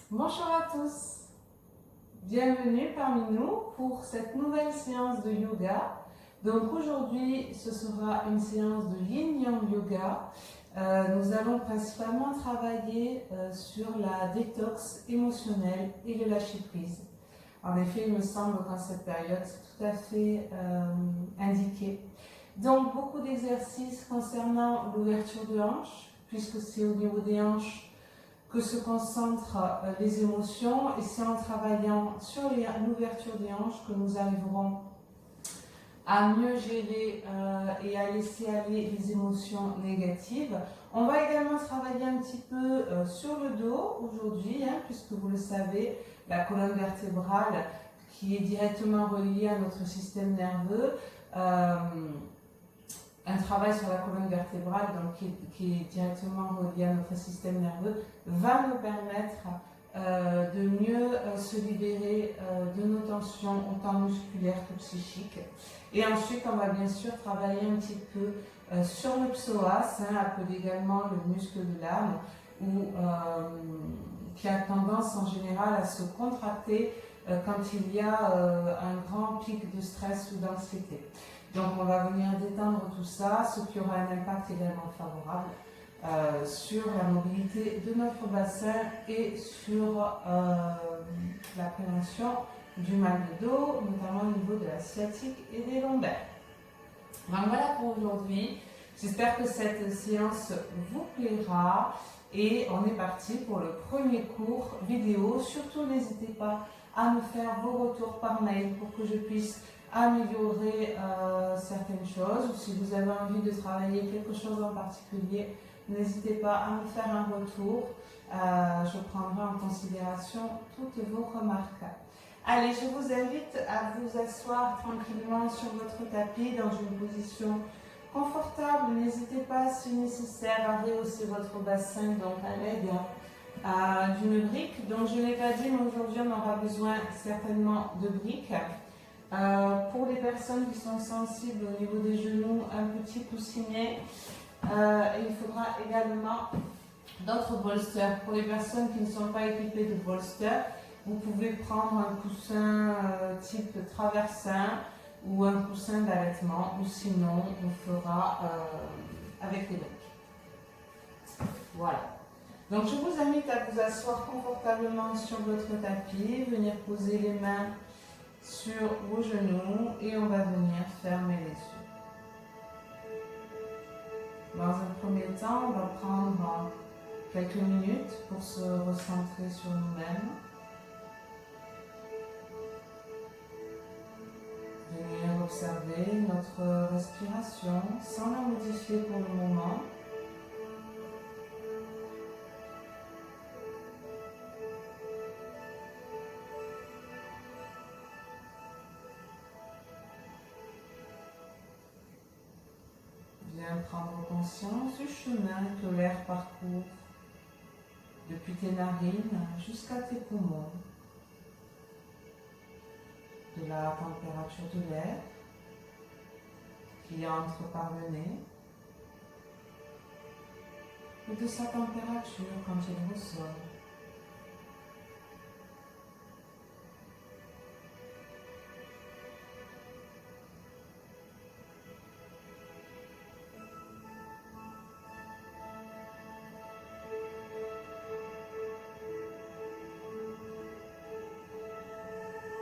Bonjour à tous, bienvenue parmi nous pour cette nouvelle séance de yoga. Donc aujourd'hui, ce sera une séance de Yin Yang Yoga. Nous allons principalement travailler sur la détox émotionnelle et le lâcher prise. En effet, il me semble qu'en cette période, c'est tout à fait indiqué. Donc beaucoup d'exercices concernant l'ouverture de hanches, puisque c'est au niveau des hanches que se concentrent les émotions, et c'est en travaillant sur l'ouverture des hanches que nous arriverons à mieux gérer et à laisser aller les émotions négatives. On va également travailler un petit peu sur le dos aujourd'hui, puisque vous le savez, la colonne vertébrale qui est directement reliée à notre système nerveux. Un travail sur la colonne vertébrale, donc qui est directement relié à notre système nerveux, va nous permettre de mieux se libérer de nos tensions, autant musculaires que psychiques. Et ensuite, on va bien sûr travailler un petit peu sur le psoas, appelé également le muscle de l'âme, qui a tendance en général à se contracter quand il y a un grand pic de stress ou d'anxiété. Donc on va venir détendre tout ça, ce qui aura un impact également favorable sur la mobilité de notre bassin et sur la prévention du mal de dos, notamment au niveau de la sciatique et des lombaires. Donc voilà pour aujourd'hui. J'espère que cette séance vous plaira et on est parti pour le premier cours vidéo. Surtout n'hésitez pas à me faire vos retours par mail pour que je puisse améliorer certaines choses. Si vous avez envie de travailler quelque chose en particulier, n'hésitez pas à me faire un retour. Je prendrai en considération toutes vos remarques. Allez, je vous invite à vous asseoir tranquillement sur votre tapis dans une position confortable. N'hésitez pas, si nécessaire, à rehausser votre bassin, donc à l'aide d'une brique. Donc je ne l'ai pas dit, mais aujourd'hui on aura besoin certainement de briques. Pour les personnes qui sont sensibles au niveau des genoux, un petit coussinet. Et il faudra également d'autres bolsters. Pour les personnes qui ne sont pas équipées de bolsters, vous pouvez prendre un coussin type traversin ou un coussin d'allaitement, ou sinon on fera avec les briques. Voilà. Donc je vous invite à vous asseoir confortablement sur votre tapis, venir poser les mains sur vos genoux et on va venir fermer les yeux. Dans un premier temps, on va prendre quelques minutes pour se recentrer sur nous-mêmes. Venir observer notre respiration sans la modifier pour le moment. Viens prendre conscience du chemin que l'air parcourt depuis tes narines jusqu'à tes poumons, de la température de l'air qui entre par le nez et de sa température quand il ressort.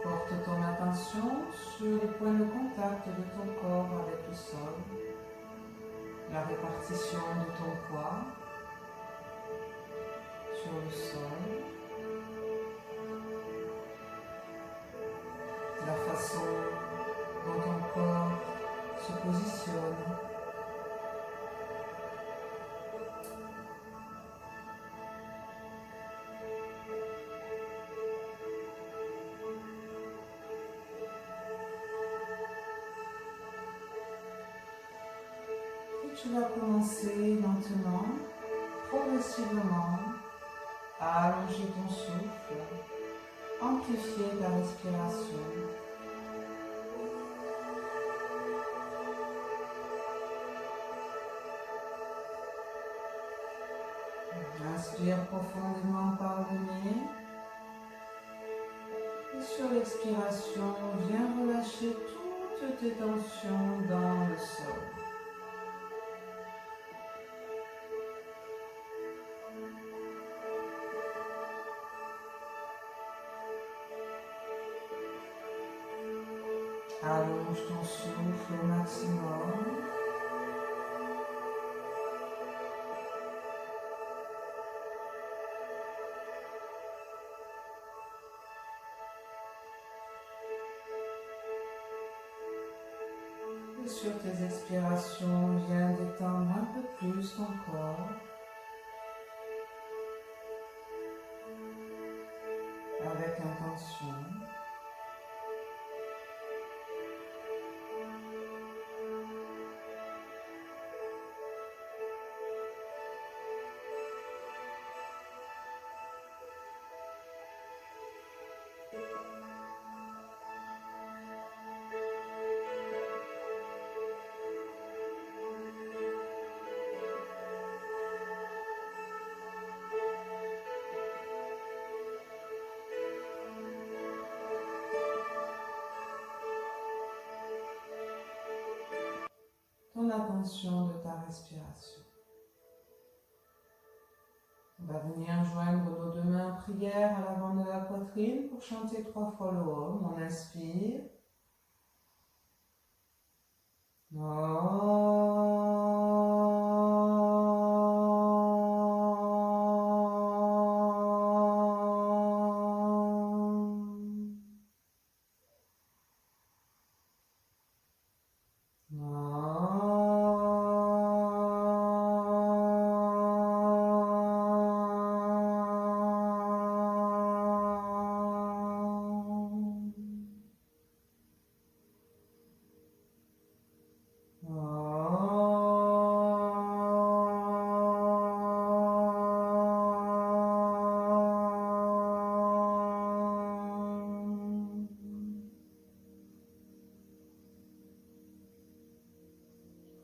Porte ton attention sur les points de contact de ton corps avec le sol, la répartition de ton poids sur le sol, la façon dont ton corps se positionne. Tu vas commencer lentement, progressivement, à allonger ton souffle, amplifier ta respiration. Inspire profondément par le nez. sur l'expiration, viens relâcher toutes tes tensions dans le sol. Allonge ton souffle au maximum. Et sur tes expirations, viens détendre un peu plus ton corps. Avec intention. Ton attention de ta respiration. On va venir joindre nos deux mains en prière à l'avant de la poitrine pour chanter 3 fois le Om. On inspire.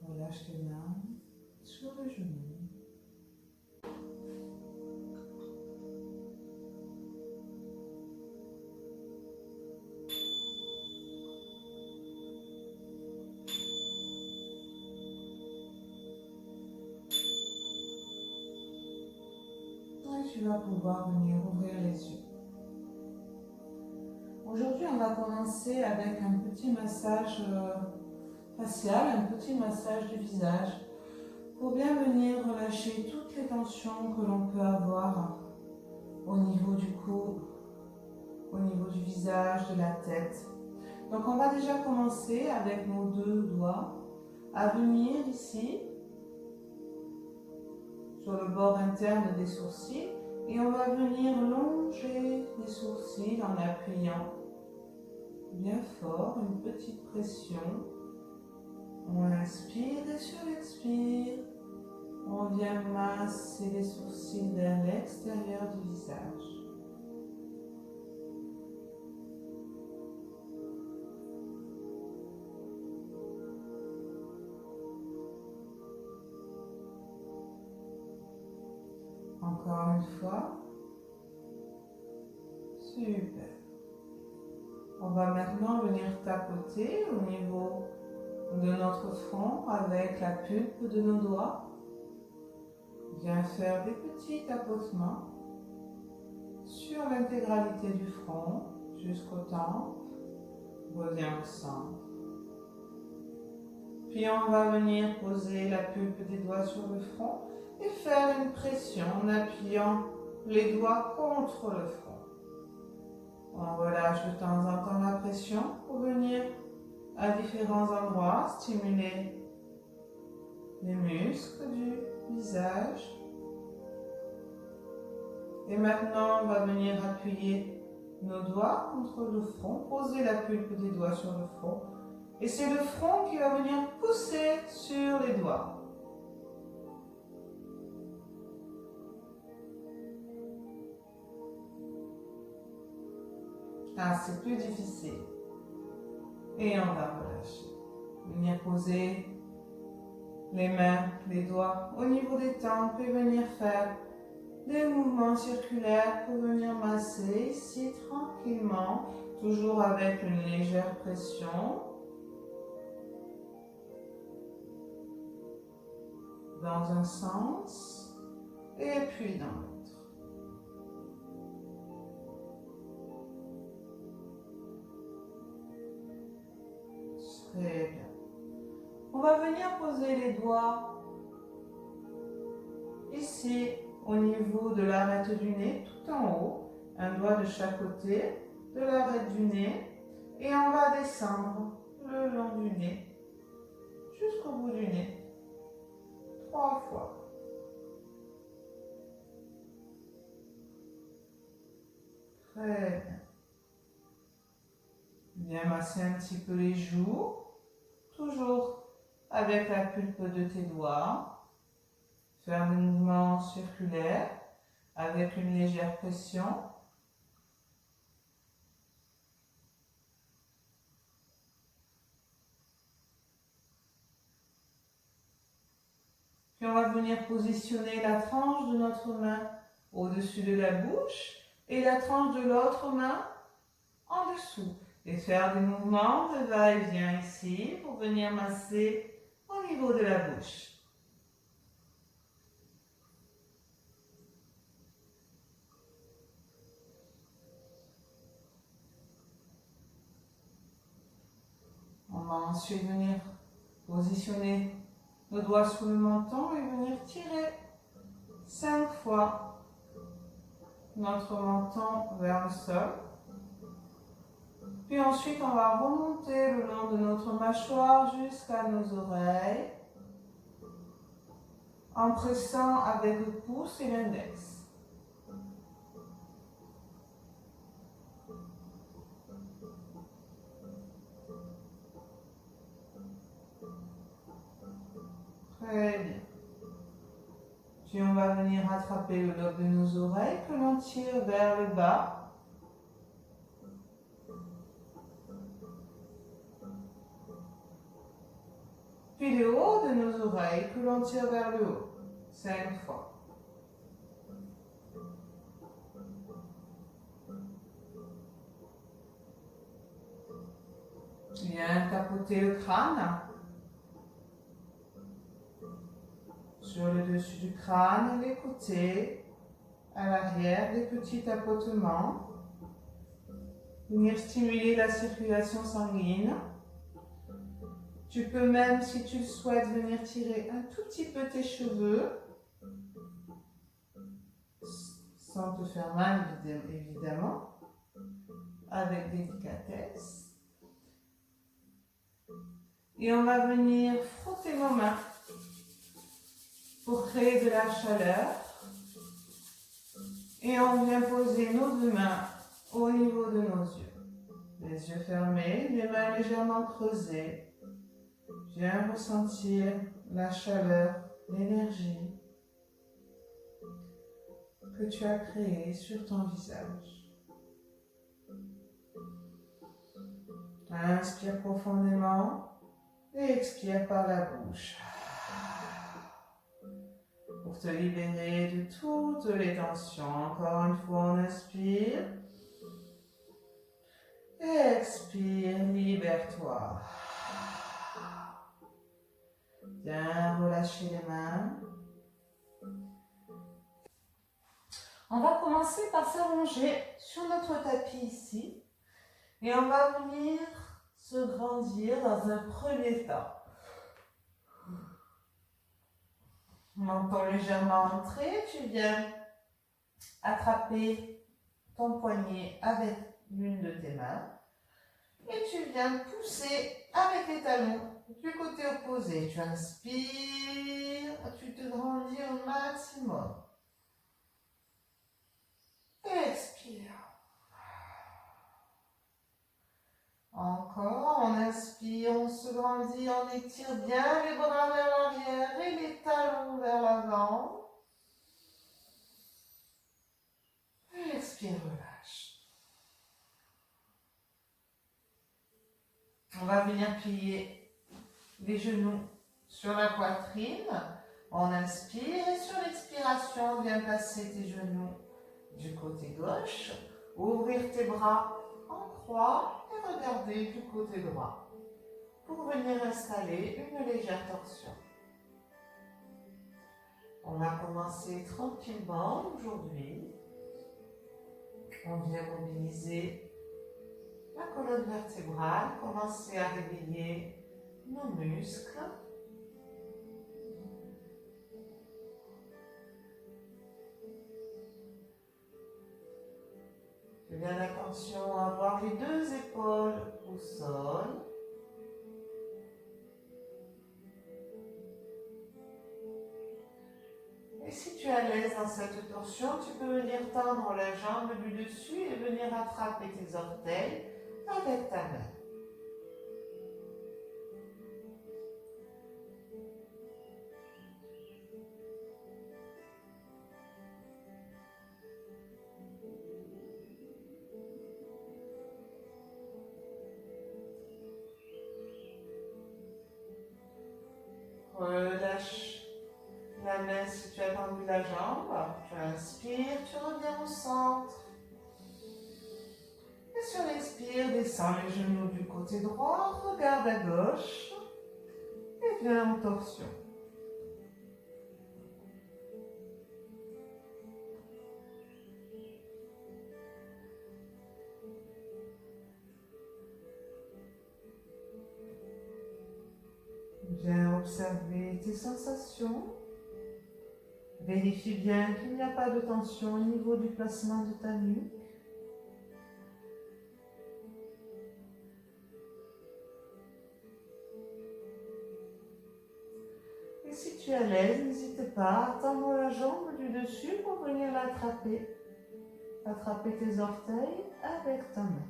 Relâche tes mains sur les genoux. Et tu vas pouvoir venir ouvrir les yeux. Aujourd'hui, on va commencer avec un petit massage facial, un petit massage du visage pour bien venir relâcher toutes les tensions que l'on peut avoir au niveau du cou, au niveau du visage, de la tête. Donc on va déjà commencer avec nos 2 doigts à venir ici sur le bord interne des sourcils et on va venir longer les sourcils en appuyant bien fort, une petite pression. On inspire et sur l'expire, on vient masser les sourcils vers l'extérieur du visage. Encore une fois. Super. On va maintenant venir tapoter au niveau de notre front avec la pulpe de nos doigts. Viens faire des petits tapotements sur l'intégralité du front jusqu'au temple. Reviens au centre. Puis on va venir poser la pulpe des doigts sur le front et faire une pression en appuyant les doigts contre le front. On relâche de temps en temps la pression pour venir à différents endroits stimuler les muscles du visage. Et maintenant, on va venir appuyer nos doigts contre le front, poser la pulpe des doigts sur le front. Et c'est le front qui va venir pousser sur les doigts. Ah, c'est plus difficile. Et on va relâcher. Venir poser les mains, les doigts au niveau des tempes et venir faire des mouvements circulaires pour venir masser ici tranquillement, toujours avec une légère pression. Dans un sens et puis dans l'autre. Très bien. On va venir poser les doigts ici au niveau de l'arête du nez, tout en haut, un doigt de chaque côté de l'arête du nez et on va descendre le long du nez jusqu'au bout du nez, 3 fois. Très bien. Bien masser un petit peu les joues, toujours avec la pulpe de tes doigts. Faire des mouvements circulaires avec une légère pression. Puis on va venir positionner la tranche de notre main au-dessus de la bouche et la tranche de l'autre main en dessous. Et faire des mouvements de va-et-vient ici pour venir masser au niveau de la bouche. On va ensuite venir positionner nos doigts sous le menton et venir tirer 5 fois notre menton vers le sol. Puis ensuite, on va remonter le long de notre mâchoire jusqu'à nos oreilles en pressant avec le pouce et l'index. Très bien. Puis on va venir attraper le lobe de nos oreilles que l'on tire vers le bas. Puis le haut de nos oreilles que l'on tire vers le haut. 5 fois. Bien tapoter le crâne. Sur le dessus du crâne, les côtés, à l'arrière, des petits tapotements. Venir stimuler la circulation sanguine. Tu peux même, si tu le souhaites, venir tirer un tout petit peu tes cheveux, sans te faire mal, évidemment, avec délicatesse. Et on va venir frotter nos mains pour créer de la chaleur. Et on vient poser nos 2 mains au niveau de nos yeux. Les yeux fermés, les mains légèrement creusées. Viens ressentir la chaleur, l'énergie que tu as créée sur ton visage. Inspire profondément et expire par la bouche. Pour te libérer de toutes les tensions. Encore une fois, on inspire. Expire, libère-toi. Bien relâcher les mains. On va commencer par s'allonger sur notre tapis ici. Et on va venir se grandir dans un premier temps. Menton légèrement entré, tu viens attraper ton poignet avec l'une de tes mains. Et tu viens pousser avec les talons du côté opposé. Tu inspires, tu te grandis au maximum. Expire. Encore, on inspire, on se grandit, on étire bien les bras vers l'arrière et les talons vers l'avant. Expire, relâche. On va venir plier les genoux sur la poitrine On inspire et sur l'expiration, viens passer tes genoux du côté gauche, ouvrir tes bras en croix et regarder du côté droit pour venir installer une légère torsion. On va commencer tranquillement aujourd'hui. On vient mobiliser la colonne vertébrale, commencer à réveiller nos muscles. Fais bien attention à avoir les deux épaules au sol. Et si tu es à l'aise dans cette torsion, tu peux venir tendre la jambe du dessus et venir attraper tes orteils avec ta main. Relâche la main si tu as tendu la jambe. Tu inspires, tu reviens au centre. Et sur l'expire, descends les genoux du côté droit, regarde à gauche et viens en torsion. Viens observer tes sensations. Vérifie bien qu'il n'y a pas de tension au niveau du placement de ta nuque. Et si tu es à l'aise, n'hésite pas à tendre la jambe du dessus pour venir l'attraper. Attraper tes orteils avec ta main.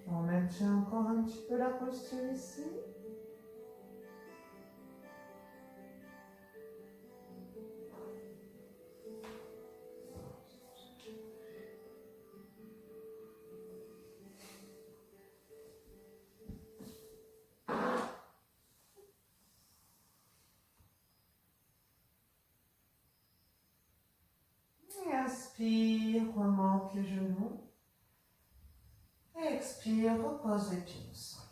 On maintient encore un petit peu la posture ici. Et inspire, remonte les genoux. Et expire, repose les pieds au sol.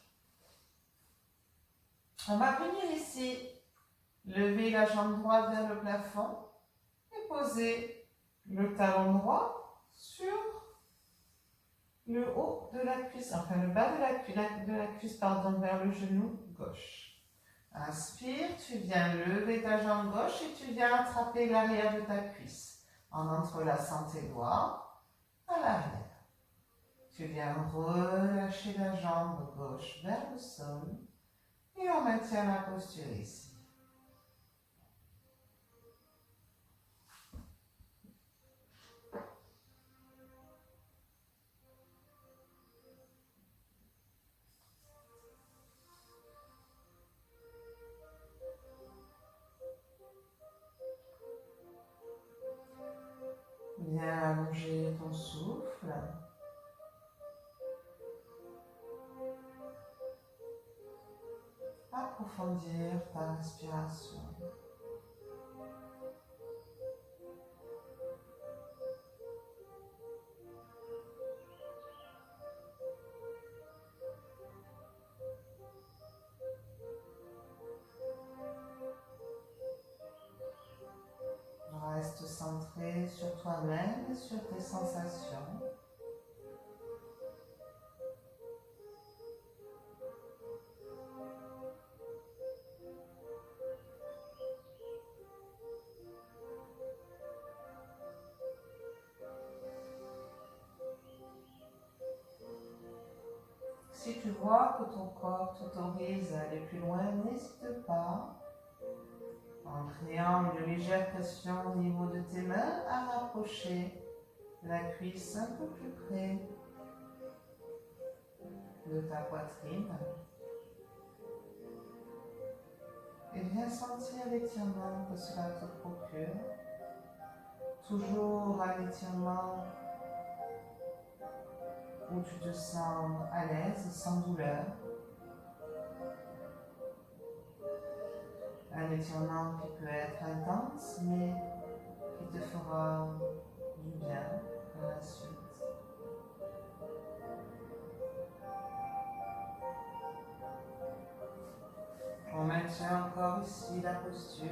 On va venir ici, lever la jambe droite vers le plafond et poser le talon droit sur le haut de la cuisse, enfin le bas de la cuisse, vers le genou gauche. Inspire, tu viens lever ta jambe gauche et tu viens attraper l'arrière de ta cuisse en entrelaçant tes doigts à l'arrière. Tu viens relâcher la jambe gauche vers le sol et on maintient la posture ici. Viens allonger ton souffle. Approfondir ta respiration. Reste centré sur toi-même et sur tes sensations. Si tu vois que ton corps t'autorise à aller plus loin, n'hésite pas, en créant une légère pression au niveau de tes mains, à rapprocher la cuisse un peu plus près de ta poitrine. Et viens sentir l'étirement que cela te procure. Toujours un étirement où tu te sens à l'aise, sans douleur. Un étirement qui peut être intense, mais qui te fera du bien par la suite. On maintient encore ici la posture.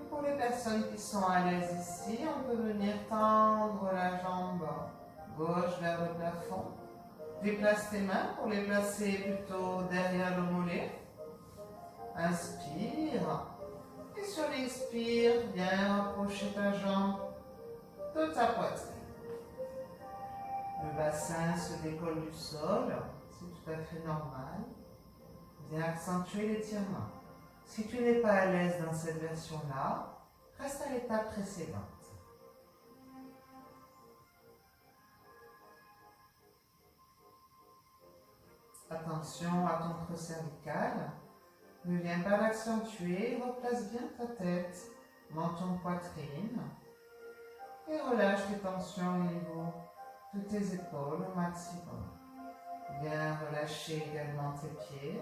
Pour les personnes qui sont à l'aise ici, on peut venir tendre la jambe gauche vers le plafond. Déplace tes mains pour les placer plutôt derrière le mollet. Inspire. Et sur l'expire, viens rapprocher ta jambe de ta poitrine. Le bassin se décolle du sol, c'est tout à fait normal. Viens accentuer l'étirement. Si tu n'es pas à l'aise dans cette version-là, reste à l'étape précédente. Attention à ton creux cervical. Ne viens pas l'accentuer, replace bien ta tête, menton, poitrine. Et relâche les tensions au niveau de tes épaules au maximum. Viens relâcher également tes pieds.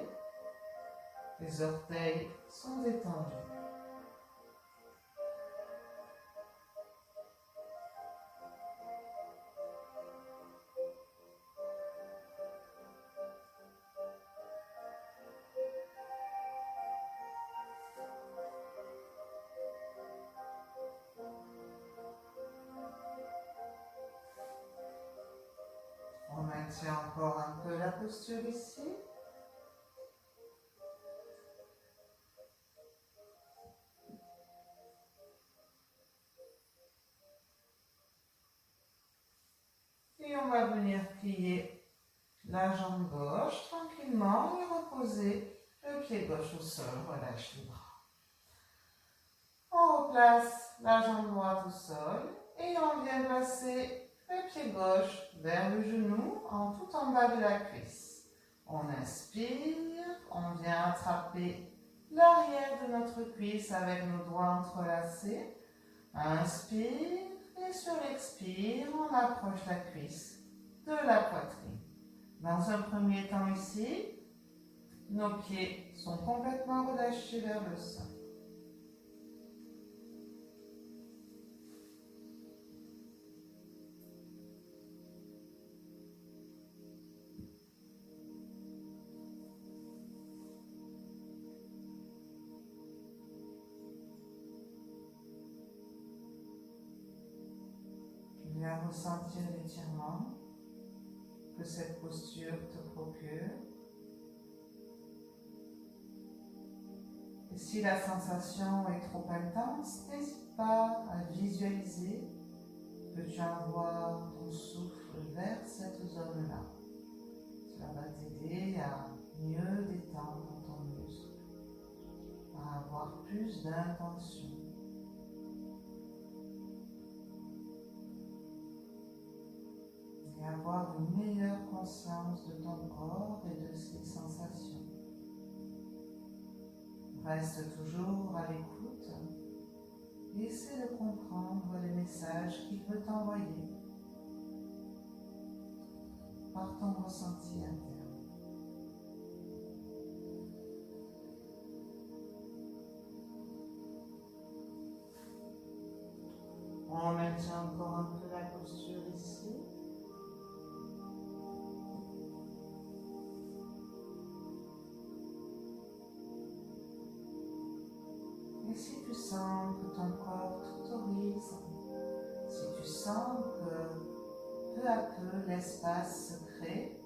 Les orteils sont détendus. On maintient encore un peu la posture ici. Et on va venir plier la jambe gauche tranquillement et reposer le pied gauche au sol. Relâche les bras. On replace la jambe droite au sol et on vient placer le pied gauche vers le genou tout en bas de la cuisse. On inspire, on vient attraper l'arrière de notre cuisse avec nos doigts entrelacés. Inspire. Et sur l'expire, on approche la cuisse de la poitrine. Dans un premier temps ici, nos pieds sont complètement relâchés vers le sol. Viens ressentir l'étirement que cette posture te procure. Et si la sensation est trop intense, n'hésite pas à visualiser que tu envoies ton souffle vers cette zone-là. Cela va t'aider à mieux détendre ton muscle, à avoir plus d'intention. Et avoir une meilleure conscience de ton corps et de ses sensations. Reste toujours à l'écoute et essaie de comprendre les messages qu'il veut t'envoyer par ton ressenti interne. On maintient encore un peu la posture ici. Et si tu sens que ton corps t'autorise, si tu sens que peu à peu l'espace se crée,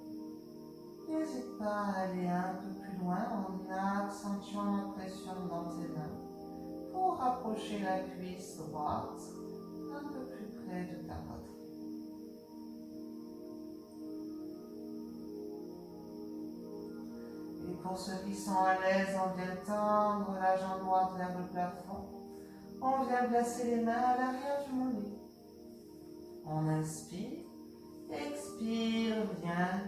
n'hésite pas à aller un peu plus loin en accentuant la pression dans tes mains pour rapprocher la cuisse droite un peu plus près de ta poitrine. Et pour ceux qui sont à l'aise, on vient tendre la jambe droite vers le plafond. On vient placer les mains à l'arrière du mollet. On inspire, expire, viens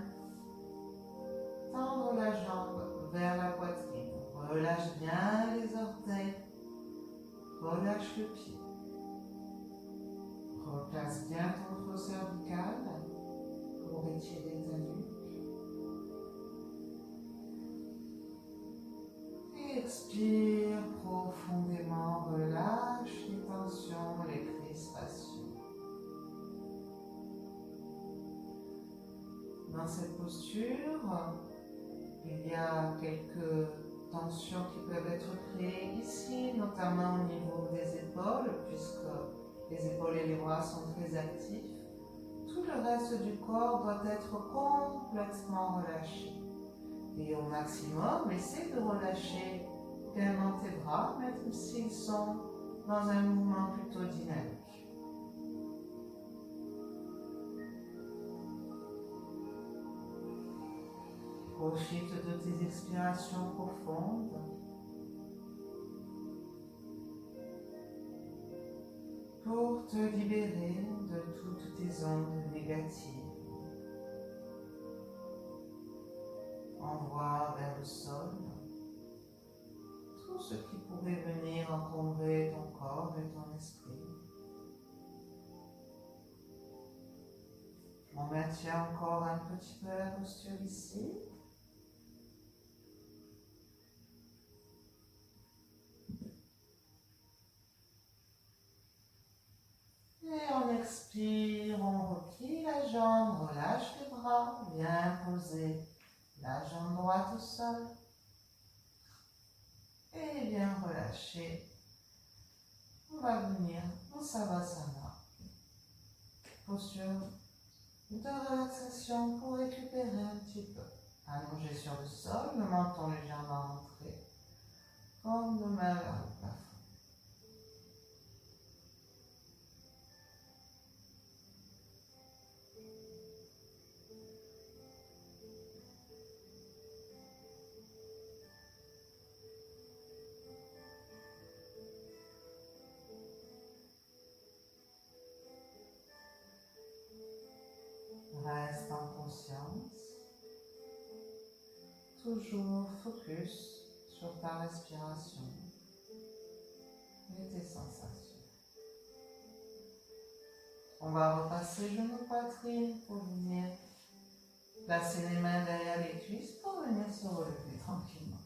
tendre la jambe vers la poitrine. Relâche bien les orteils. Relâche le pied. Replace bien ton creux cervical pour étirer ta nuque. Expire profondément, relâche les tensions, les crispations. Dans cette posture, il y a quelques tensions qui peuvent être créées ici, notamment au niveau des épaules, puisque les épaules et les bras sont très actifs. Tout le reste du corps doit être complètement relâché. Et au maximum, essaie de relâcher également tes bras, même s'ils sont dans un mouvement plutôt dynamique. Profite de tes expirations profondes. Pour te libérer de toutes tes ondes négatives. Envoie vers le sol tout ce qui pourrait venir encombrer ton corps et ton esprit. On maintient encore un petit peu la posture ici. Et on expire, on replie la jambe, relâche les bras, bien poser la jambe droite au sol. Et bien relâcher. On va venir en Savasana. Posture de relaxation pour récupérer un petit peu. Allongé sur le sol, le menton légèrement rentré. Paume de main vers le plafond. Reste en conscience, toujours focus sur ta respiration et tes sensations. On va repasser genou poitrine pour venir placer les mains derrière les cuisses pour venir se relever tranquillement.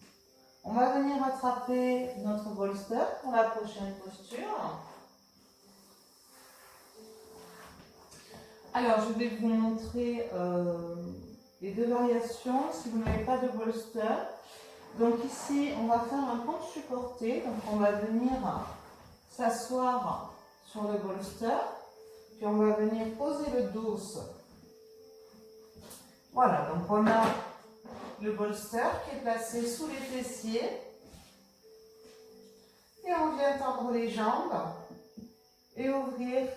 On va venir attraper notre bolster pour la prochaine posture. Alors, je vais vous montrer les deux variations si vous n'avez pas de bolster. Donc ici, on va faire un compte supporté. Donc on va venir s'asseoir sur le bolster. Puis on va venir poser le dos. Voilà, donc on a le bolster qui est placé sous les fessiers. Et on vient tendre les jambes et ouvrir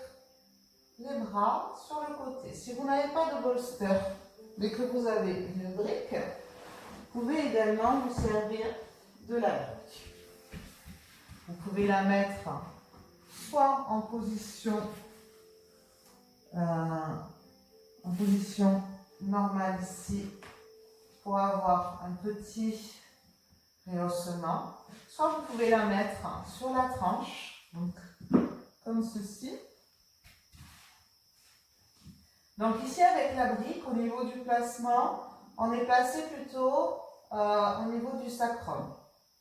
les bras sur le côté. Si vous n'avez pas de bolster, mais que vous avez une brique, vous pouvez également vous servir de la brique. Vous pouvez la mettre soit en position normale ici, pour avoir un petit rehaussement, soit vous pouvez la mettre sur la tranche, donc comme ceci. Donc ici avec la brique, au niveau du placement, on est placé plutôt au niveau du sacrum.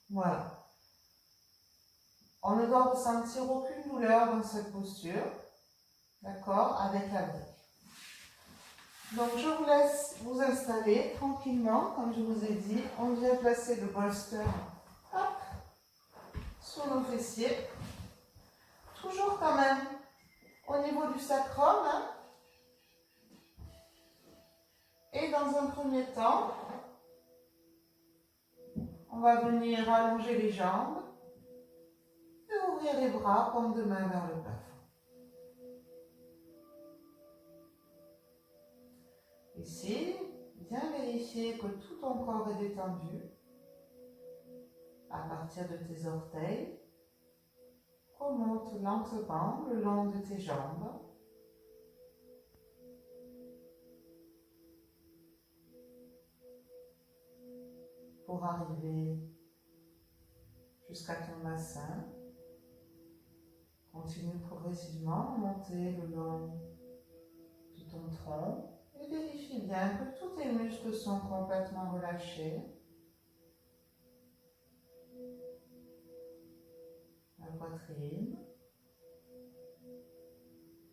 Voilà. On ne doit ressentir aucune douleur dans cette posture, d'accord, avec la brique. Donc je vous laisse vous installer tranquillement, comme je vous ai dit. On vient placer le bolster hop, sur nos fessiers. Toujours quand même au niveau du sacrum. Hein. Et dans un premier temps, on va venir allonger les jambes et ouvrir les bras comme de main vers le plafond. Ici, bien vérifier que tout ton corps est détendu. à partir de tes orteils, remonte lentement le long de tes jambes. Pour arriver jusqu'à ton bassin. Continue progressivement à monter le long de ton tronc et vérifie bien que tous tes muscles sont complètement relâchés. La poitrine,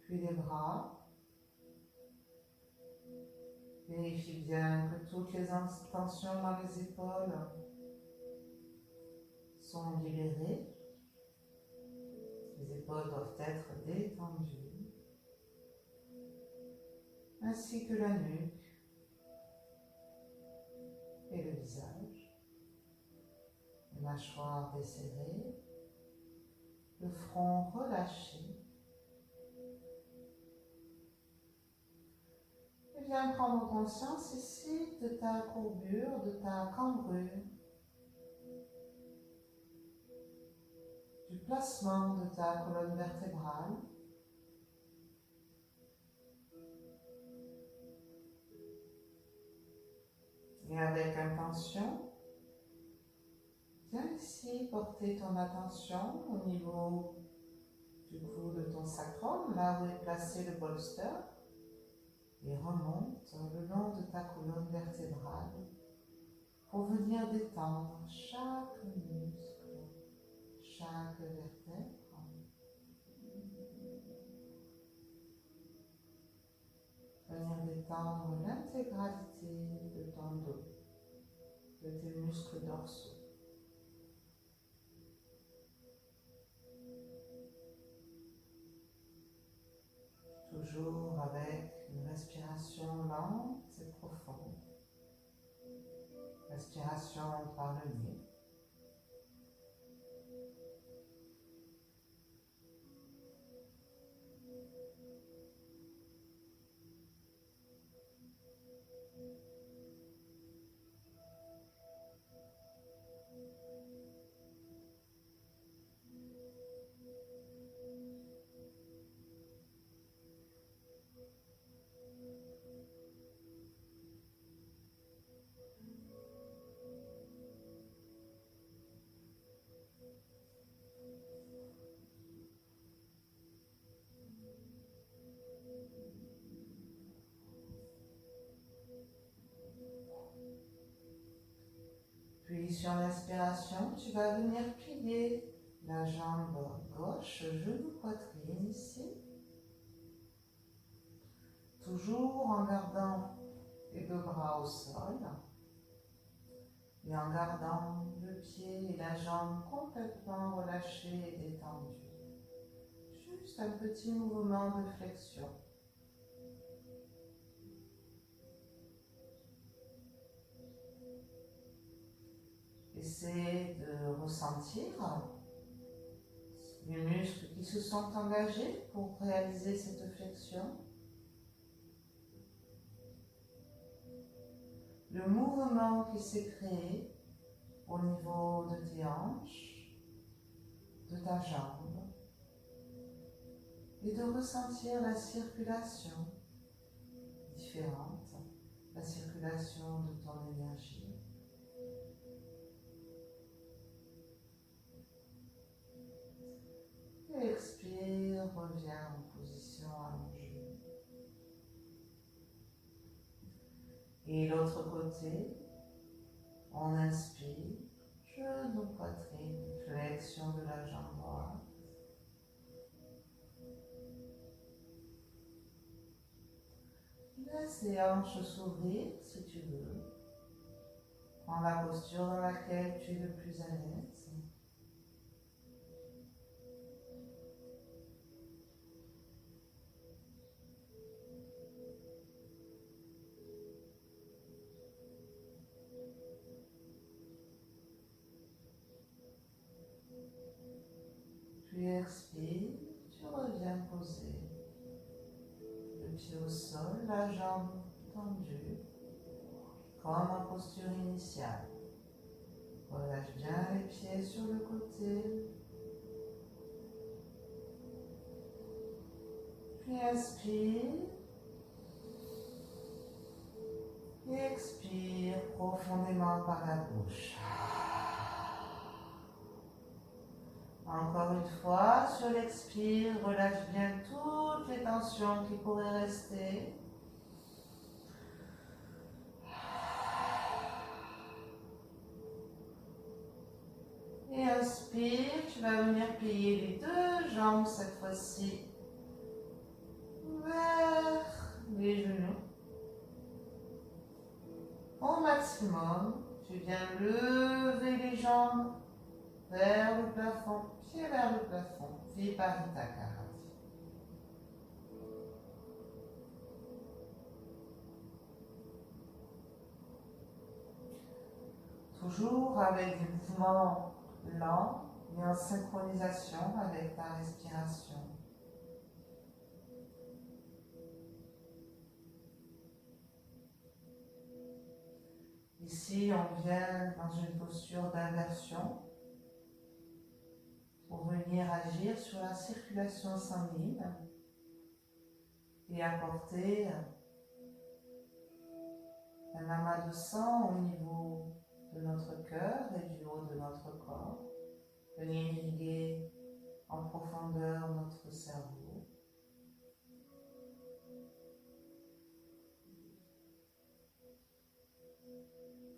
puis les bras. Vérifie bien que toutes les tensions dans les épaules sont libérées. Les épaules doivent être détendues, ainsi que la nuque et le visage. Les mâchoires desserrées, le front relâché. Et viens prendre conscience ici de ta courbure, de ta cambrure, du placement de ta colonne vertébrale. Et avec intention, viens ici porter ton attention au niveau du cou de ton sacrum, là où est placé le bolster, et remonte le long de ta colonne vertébrale pour venir détendre chaque muscle, chaque vertèbre. Venir détendre l'intégralité de ton dos, de tes muscles dorsaux. Toujours avec une respiration lente et profonde. Respiration par le nez. Puis sur l'inspiration, tu vas venir plier la jambe gauche, genou, poitrine ici. Toujours en gardant les deux bras au sol et en gardant le pied et la jambe complètement relâchés et détendus. Juste un petit mouvement de flexion. Essaie de ressentir les muscles qui se sont engagés pour réaliser cette flexion. Le mouvement qui s'est créé au niveau de tes hanches, de ta jambe, et de ressentir la circulation différente, la circulation de ton énergie. Et expire, reviens en position allongée. Et l'autre côté, on inspire, genou, poitrine, flexion de la jambe droite. Laisse les hanches s'ouvrir si tu veux. Prends la posture dans laquelle tu es le plus à l'aise. Puis expire, tu reviens poser le pied au sol, la jambe tendue, comme en posture initiale. Relâche bien les pieds sur le côté. Puis inspire. Et expire profondément par la bouche. Encore une fois, sur l'expire, relâche bien toutes les tensions qui pourraient rester. Et inspire, tu vas venir plier les deux jambes cette fois-ci vers les genoux. Au maximum, tu viens lever les jambes vers le plafond, pied vers le plafond, Viparita Karate. Toujours avec des mouvements lents et en synchronisation avec ta respiration. Ici, on vient dans une posture d'inversion pour venir agir sur la circulation sanguine et apporter un amas de sang au niveau de notre cœur et du haut de notre corps. Venir irriguer en profondeur notre cerveau.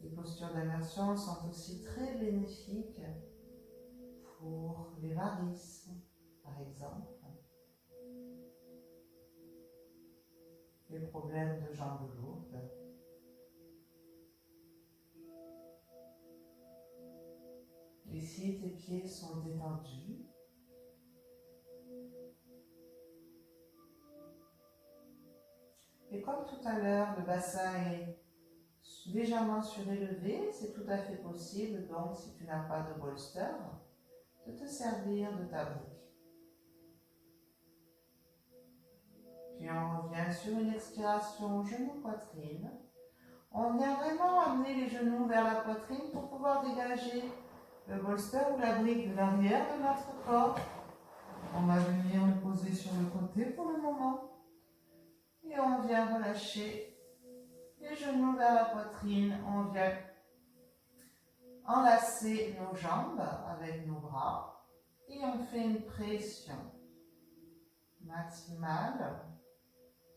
Les postures d'immersion sont aussi très bénéfiques pour les varices, par exemple, les problèmes de jambes lourdes. Ici, tes pieds sont détendus. Et comme tout à l'heure, le bassin est légèrement surélevé, c'est tout à fait possible, donc si tu n'as pas de bolster, de te servir de ta brique. Puis on revient sur une expiration genou-poitrine. On vient vraiment amener les genoux vers la poitrine pour pouvoir dégager le bolster ou la brique de l'arrière de notre corps. On va venir le poser sur le côté pour le moment. Et on vient relâcher les genoux vers la poitrine. On vient enlacer nos jambes avec nos bras. Et on fait une pression maximale,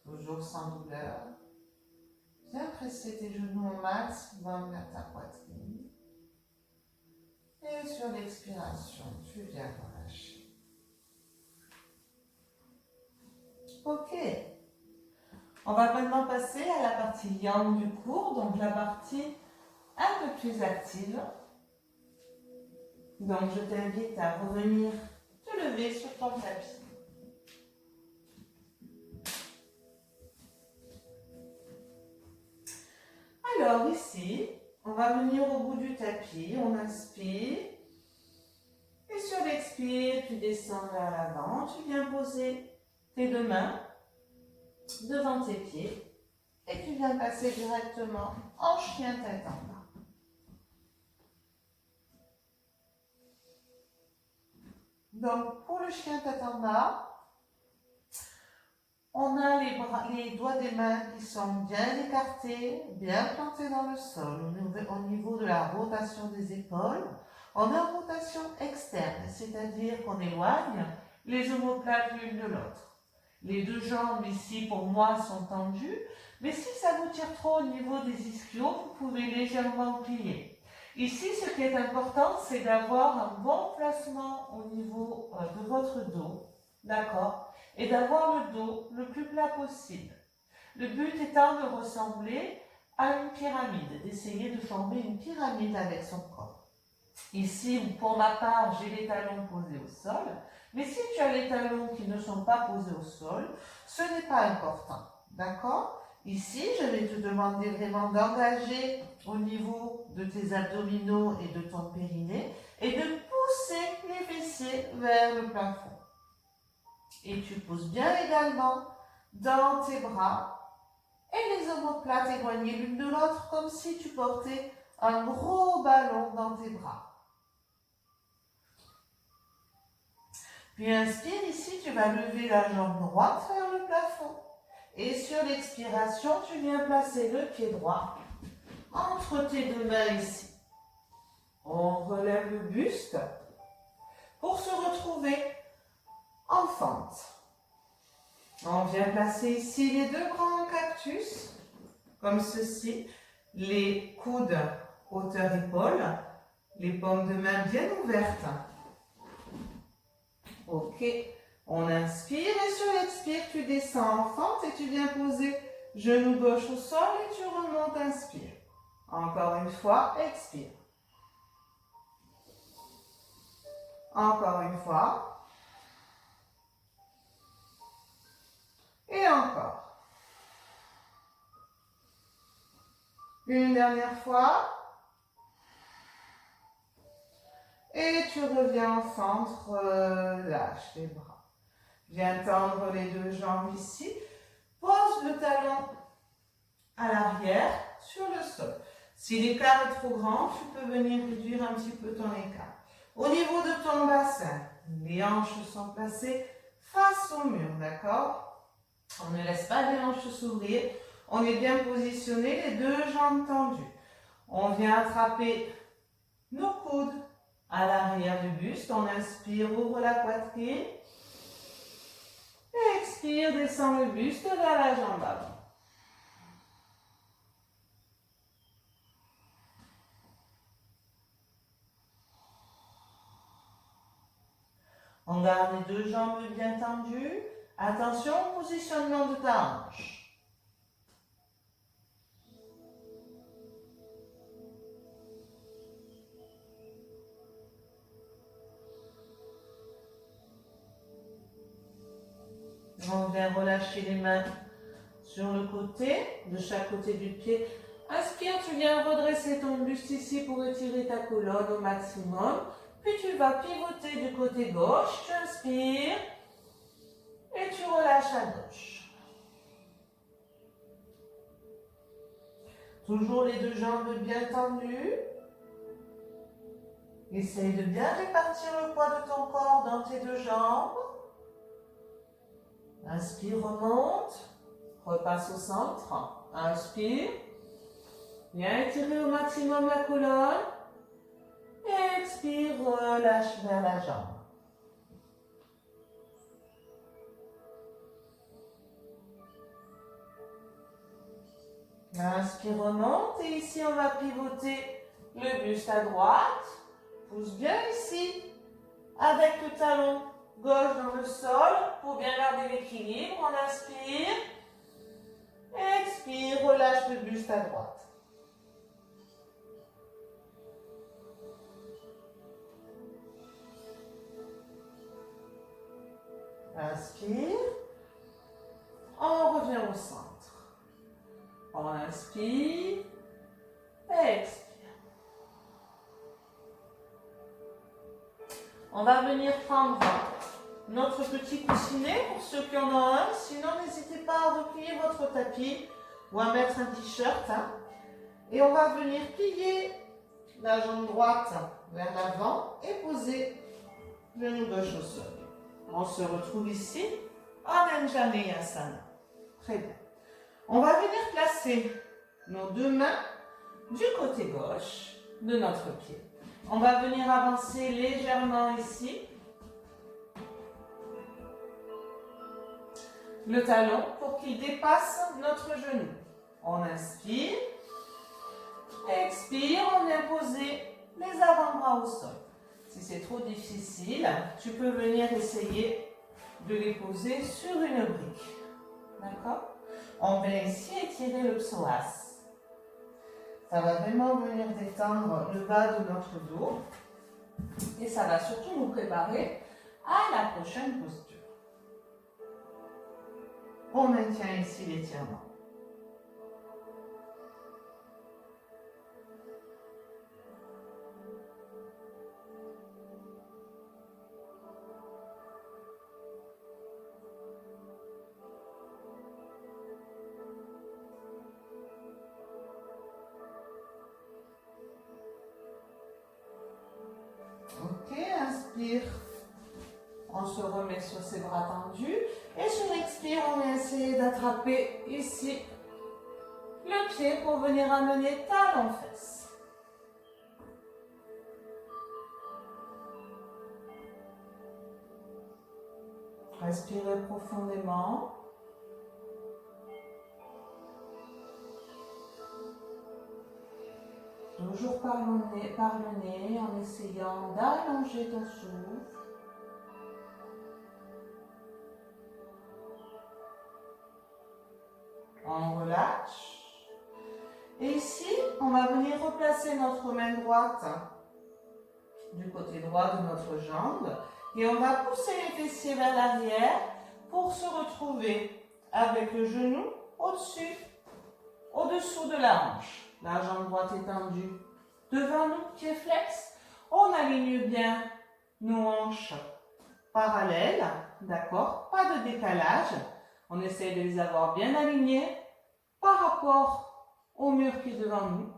toujours sans douleur. Viens presser tes genoux au maximum vers ta poitrine. Et sur l'expiration, tu viens relâcher. Ok. On va maintenant passer à la partie yang du cours, donc la partie un peu plus active. Donc je t'invite à revenir te lever sur ton tapis. Alors ici, on va venir au bout du tapis, on inspire. Et sur l'expire, tu descends vers l'avant, tu viens poser tes deux mains devant tes pieds. Et tu viens passer directement en chien tête en bas. Donc pour le chien tête en bas, on a les doigts des mains qui sont bien écartés, bien plantés dans le sol, au niveau de la rotation des épaules. On est en rotation externe, c'est-à-dire qu'on éloigne les omoplates l'une de l'autre. Les deux jambes ici, pour moi, sont tendues, mais si ça vous tire trop au niveau des ischios, vous pouvez légèrement plier. Ici, ce qui est important, c'est d'avoir un bon placement au niveau de votre dos, d'accord ? Et d'avoir le dos le plus plat possible. Le but étant de ressembler à une pyramide, d'essayer de former une pyramide avec son corps. Ici, pour ma part, j'ai les talons posés au sol, mais si tu as les talons qui ne sont pas posés au sol, ce n'est pas important, d'accord ? Ici, je vais te demander vraiment d'engager au niveau de tes abdominaux et de ton périnée et de pousser les fessiers vers le plafond. Et tu pousses bien également dans tes bras et les omoplates éloignées l'une de l'autre comme si tu portais un gros ballon dans tes bras. Puis inspire, ici tu vas lever la jambe droite vers le plafond. Et sur l'expiration, tu viens placer le pied droit entre tes deux mains ici. On relève le buste pour se retrouver en fente. On vient placer ici les deux bras en cactus, comme ceci. Les coudes hauteur épaule, les paumes de main bien ouvertes. Ok, on inspire et sur l'expire, tu descends en fente et tu viens poser genou gauche au sol et tu remontes, inspire. Encore une fois, expire. Encore une fois. Et encore. Une dernière fois. Et tu reviens en fente, relâche les bras. Viens tendre les deux jambes ici. Pose le talon à l'arrière sur le sol. Si l'écart est trop grand, tu peux venir réduire un petit peu ton écart. Au niveau de ton bassin, les hanches sont placées face au mur, d'accord? On ne laisse pas les hanches s'ouvrir. On est bien positionné, les deux jambes tendues. On vient attraper nos coudes à l'arrière du buste. On inspire, ouvre la poitrine. Expire, descend le buste vers la jambe avant. On garde les deux jambes bien tendues. Attention au positionnement de ta hanche. On vient relâcher les mains sur le côté, de chaque côté du pied. Inspire, tu viens redresser ton buste ici pour étirer ta colonne au maximum. Puis tu vas pivoter du côté gauche, tu inspires et tu relâches à gauche. Toujours les deux jambes bien tendues. Essaye de bien répartir le poids de ton corps dans tes deux jambes. Inspire, remonte, repasse au centre. Inspire, viens étirer au maximum la colonne. Expire, relâche vers la jambe. Inspire, remonte et ici on va pivoter le buste à droite. Pousse bien ici avec le talon gauche dans le sol pour bien garder l'équilibre. On inspire, expire, relâche le buste à droite. Inspire, on revient au centre. On inspire, expire. On va venir prendre notre petit coussinet pour ceux qui en ont un. Sinon, n'hésitez pas à replier votre tapis ou à mettre un t-shirt. Et on va venir plier la jambe droite vers l'avant et poser le genou gauche au sol. On se retrouve ici en Anjaneyasana. Très bien. On va venir placer nos deux mains du côté gauche de notre pied. On va venir avancer légèrement ici. Le talon pour qu'il dépasse notre genou. On inspire. Expire, on vient poser les avant-bras au sol. Si c'est trop difficile, tu peux venir essayer de les poser sur une brique. D'accord? On vient ici étirer le psoas. Ça va vraiment venir détendre le bas de notre dos. Et ça va surtout nous préparer à la prochaine posture. On maintient ici l'étirement. inspire, on se remet sur ses bras tendus. Et sur l'expire, on va essayer d'attraper ici le pied pour venir amener talon-fesse. Respirez profondément. Toujours par le nez en essayant d'allonger ton souffle. On relâche. Et ici, on va venir replacer notre main droite du côté droit de notre jambe. Et on va pousser les fessiers vers l'arrière pour se retrouver avec le genou au-dessous de la hanche. La jambe droite est tendue devant nous, pied flex. On aligne bien nos hanches parallèles, d'accord? Pas de décalage. On essaie de les avoir bien alignées par rapport au mur qui est devant nous.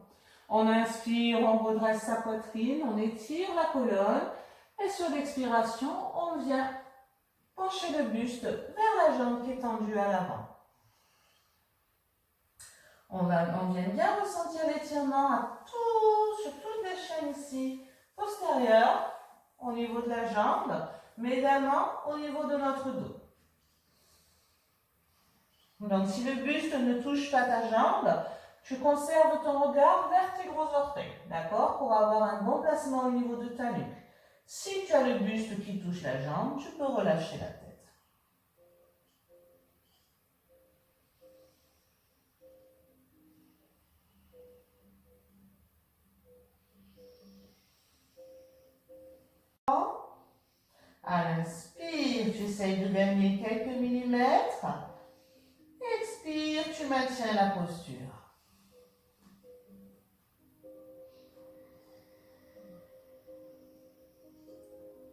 On inspire, on redresse sa poitrine, on étire la colonne. Et sur l'expiration, on vient pencher le buste vers la jambe qui est tendue à l'avant. On vient bien ressentir l'étirement sur toutes les chaînes ici, postérieures, au niveau de la jambe, mais également au niveau de notre dos. Donc si le buste ne touche pas ta jambe, tu conserves ton regard vers tes gros orteils, d'accord, pour avoir un bon placement au niveau de ta nuque. Si tu as le buste qui touche la jambe, tu peux relâcher la tête. À l'inspire, tu essayes de gagner quelques millimètres. Expire, tu maintiens la posture.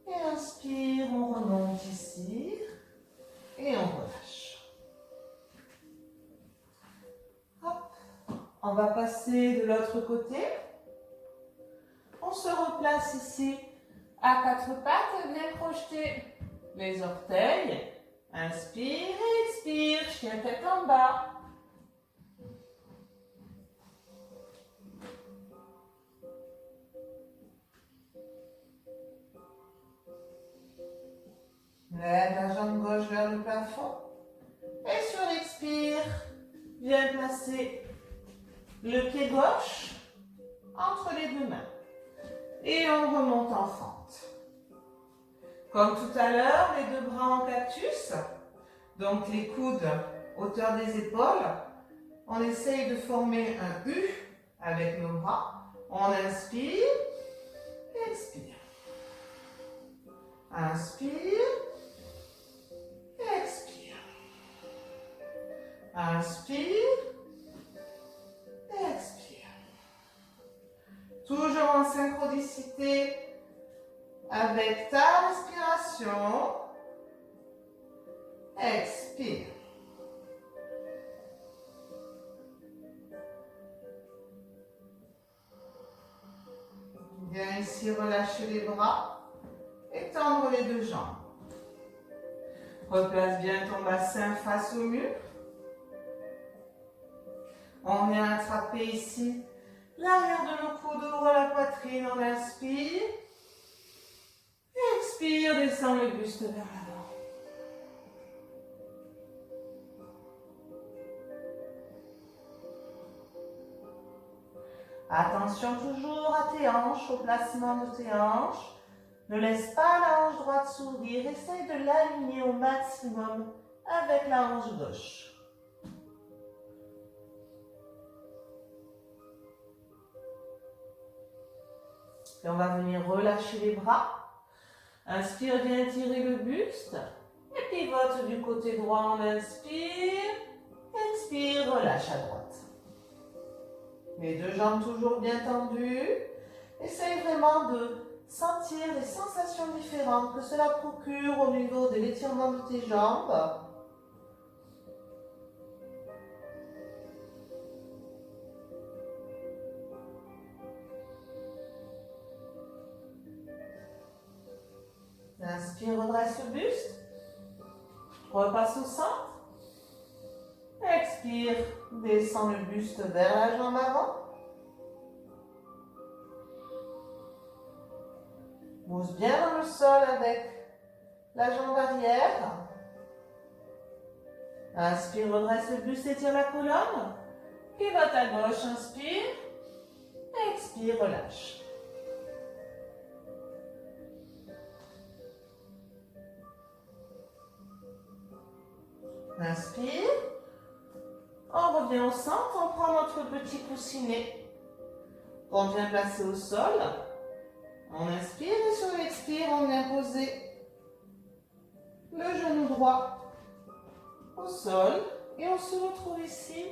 Et inspire, on remonte ici. Et on relâche. Hop. On va passer de l'autre côté. On se replace ici à quatre pattes. Viens projeter les orteils. Inspire et expire. Chien tête en bas. Lève la jambe gauche vers le plafond. Et sur l'expire, viens placer le pied gauche entre les deux mains. Et on remonte en fente. Comme tout à l'heure, les deux bras en cactus. Donc les coudes hauteur des épaules. On essaye de former un U avec nos bras. On inspire, expire. Inspire. Expire. Inspire. Expire. Toujours en synchronicité avec ta respiration. Expire. Viens ici relâcher les bras. Étendre les deux jambes. Replace bien ton bassin face au mur. On vient attraper ici l'arrière de nos coudes, ouvre la poitrine, on inspire. Expire, descend le buste vers l'avant. Attention toujours à tes hanches, au placement de tes hanches. Ne laisse pas la hanche droite s'ouvrir. Essaye de l'aligner au maximum avec la hanche gauche. Et on va venir relâcher les bras. Inspire, viens étirer le buste. Et pivote du côté droit, on inspire. Expire, relâche à droite. Les deux jambes toujours bien tendues. Essaye vraiment de sentir les sensations différentes que cela procure au niveau de l'étirement de tes jambes. Inspire, redresse le buste. Repasse au centre. Expire, descends le buste vers la jambe avant. Pousse bien dans le sol avec la jambe arrière. Inspire, redresse le buste, étire la colonne. Pivote à gauche, inspire. Expire, relâche. Inspire. On revient au centre, on prend notre petit coussinet qu'on vient placer au sol. On inspire et sur l'expire, on vient poser le genou droit au sol et on se retrouve ici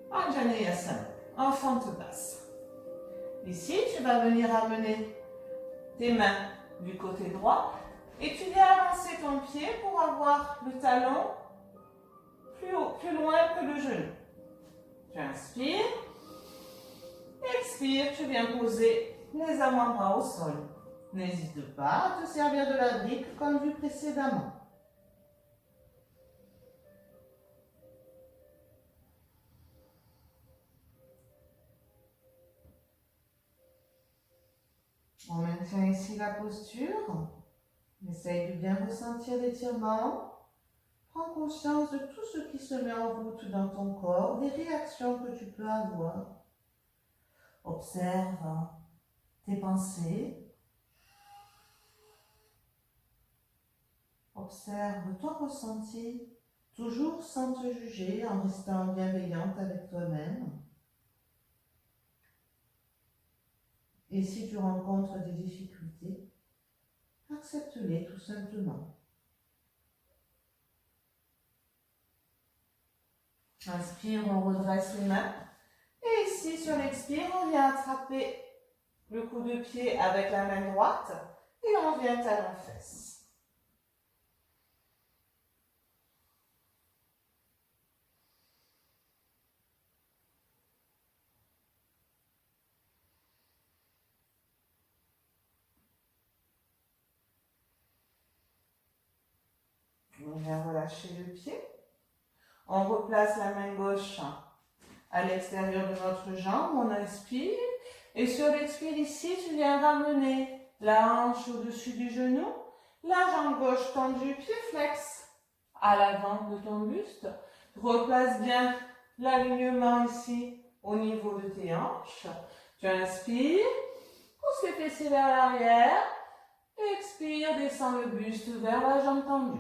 en Janeyasana, en fente basse. Ici, tu vas venir amener tes mains du côté droit et tu viens avancer ton pied pour avoir le talon plus haut, plus loin que le genou. Tu inspires, expire, tu viens poser les avant-bras au sol. N'hésite pas à te servir de la brique comme vu précédemment. On maintient ici la posture. Essaye de bien ressentir l'étirement. Prends conscience de tout ce qui se met en route dans ton corps, des réactions que tu peux avoir. Observe tes pensées. Observe ton ressenti, toujours sans te juger, en restant bienveillante avec toi-même. Et si tu rencontres des difficultés, accepte-les tout simplement. Inspire, on redresse les mains. Et ici, sur l'expire, on vient attraper le coup de pied avec la main droite et on vient talon-fesse. On vient relâcher le pied. On replace la main gauche à l'extérieur de notre jambe. On inspire. Et sur l'expire ici, tu viens ramener la hanche au-dessus du genou. La jambe gauche tendue, pied flex à l'avant de ton buste. Replace bien l'alignement ici au niveau de tes hanches. Tu inspires. Pousse les fessiers vers l'arrière. Expire, descends le buste vers la jambe tendue.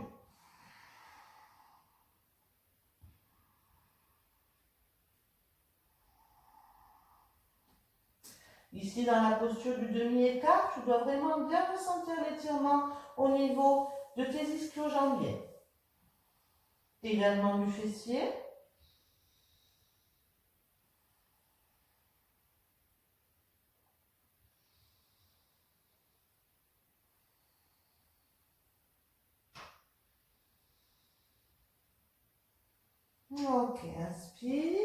Ici, dans la posture du demi-écart, tu dois vraiment bien ressentir l'étirement au niveau de tes ischio-jambiers. Également du fessier. Ok, inspire.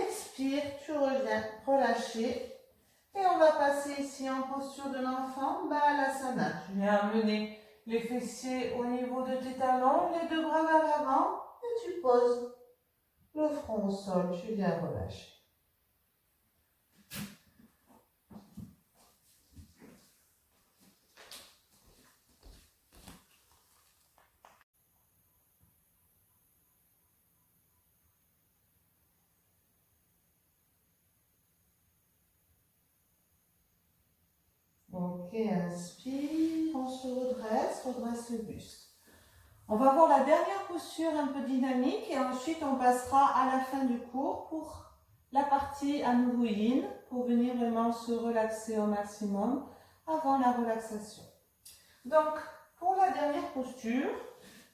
Expire, tu reviens relâcher. Et on va passer ici en posture de l'enfant, Balasana. Tu viens amener les fessiers au niveau de tes talons, les deux bras vers l'avant et tu poses le front au sol. Tu viens relâcher. Ok, inspire, on se redresse le buste. On va voir la dernière posture un peu dynamique et ensuite on passera à la fin du cours pour la partie à nouveau yin, pour venir vraiment se relaxer au maximum avant la relaxation. Donc, pour la dernière posture,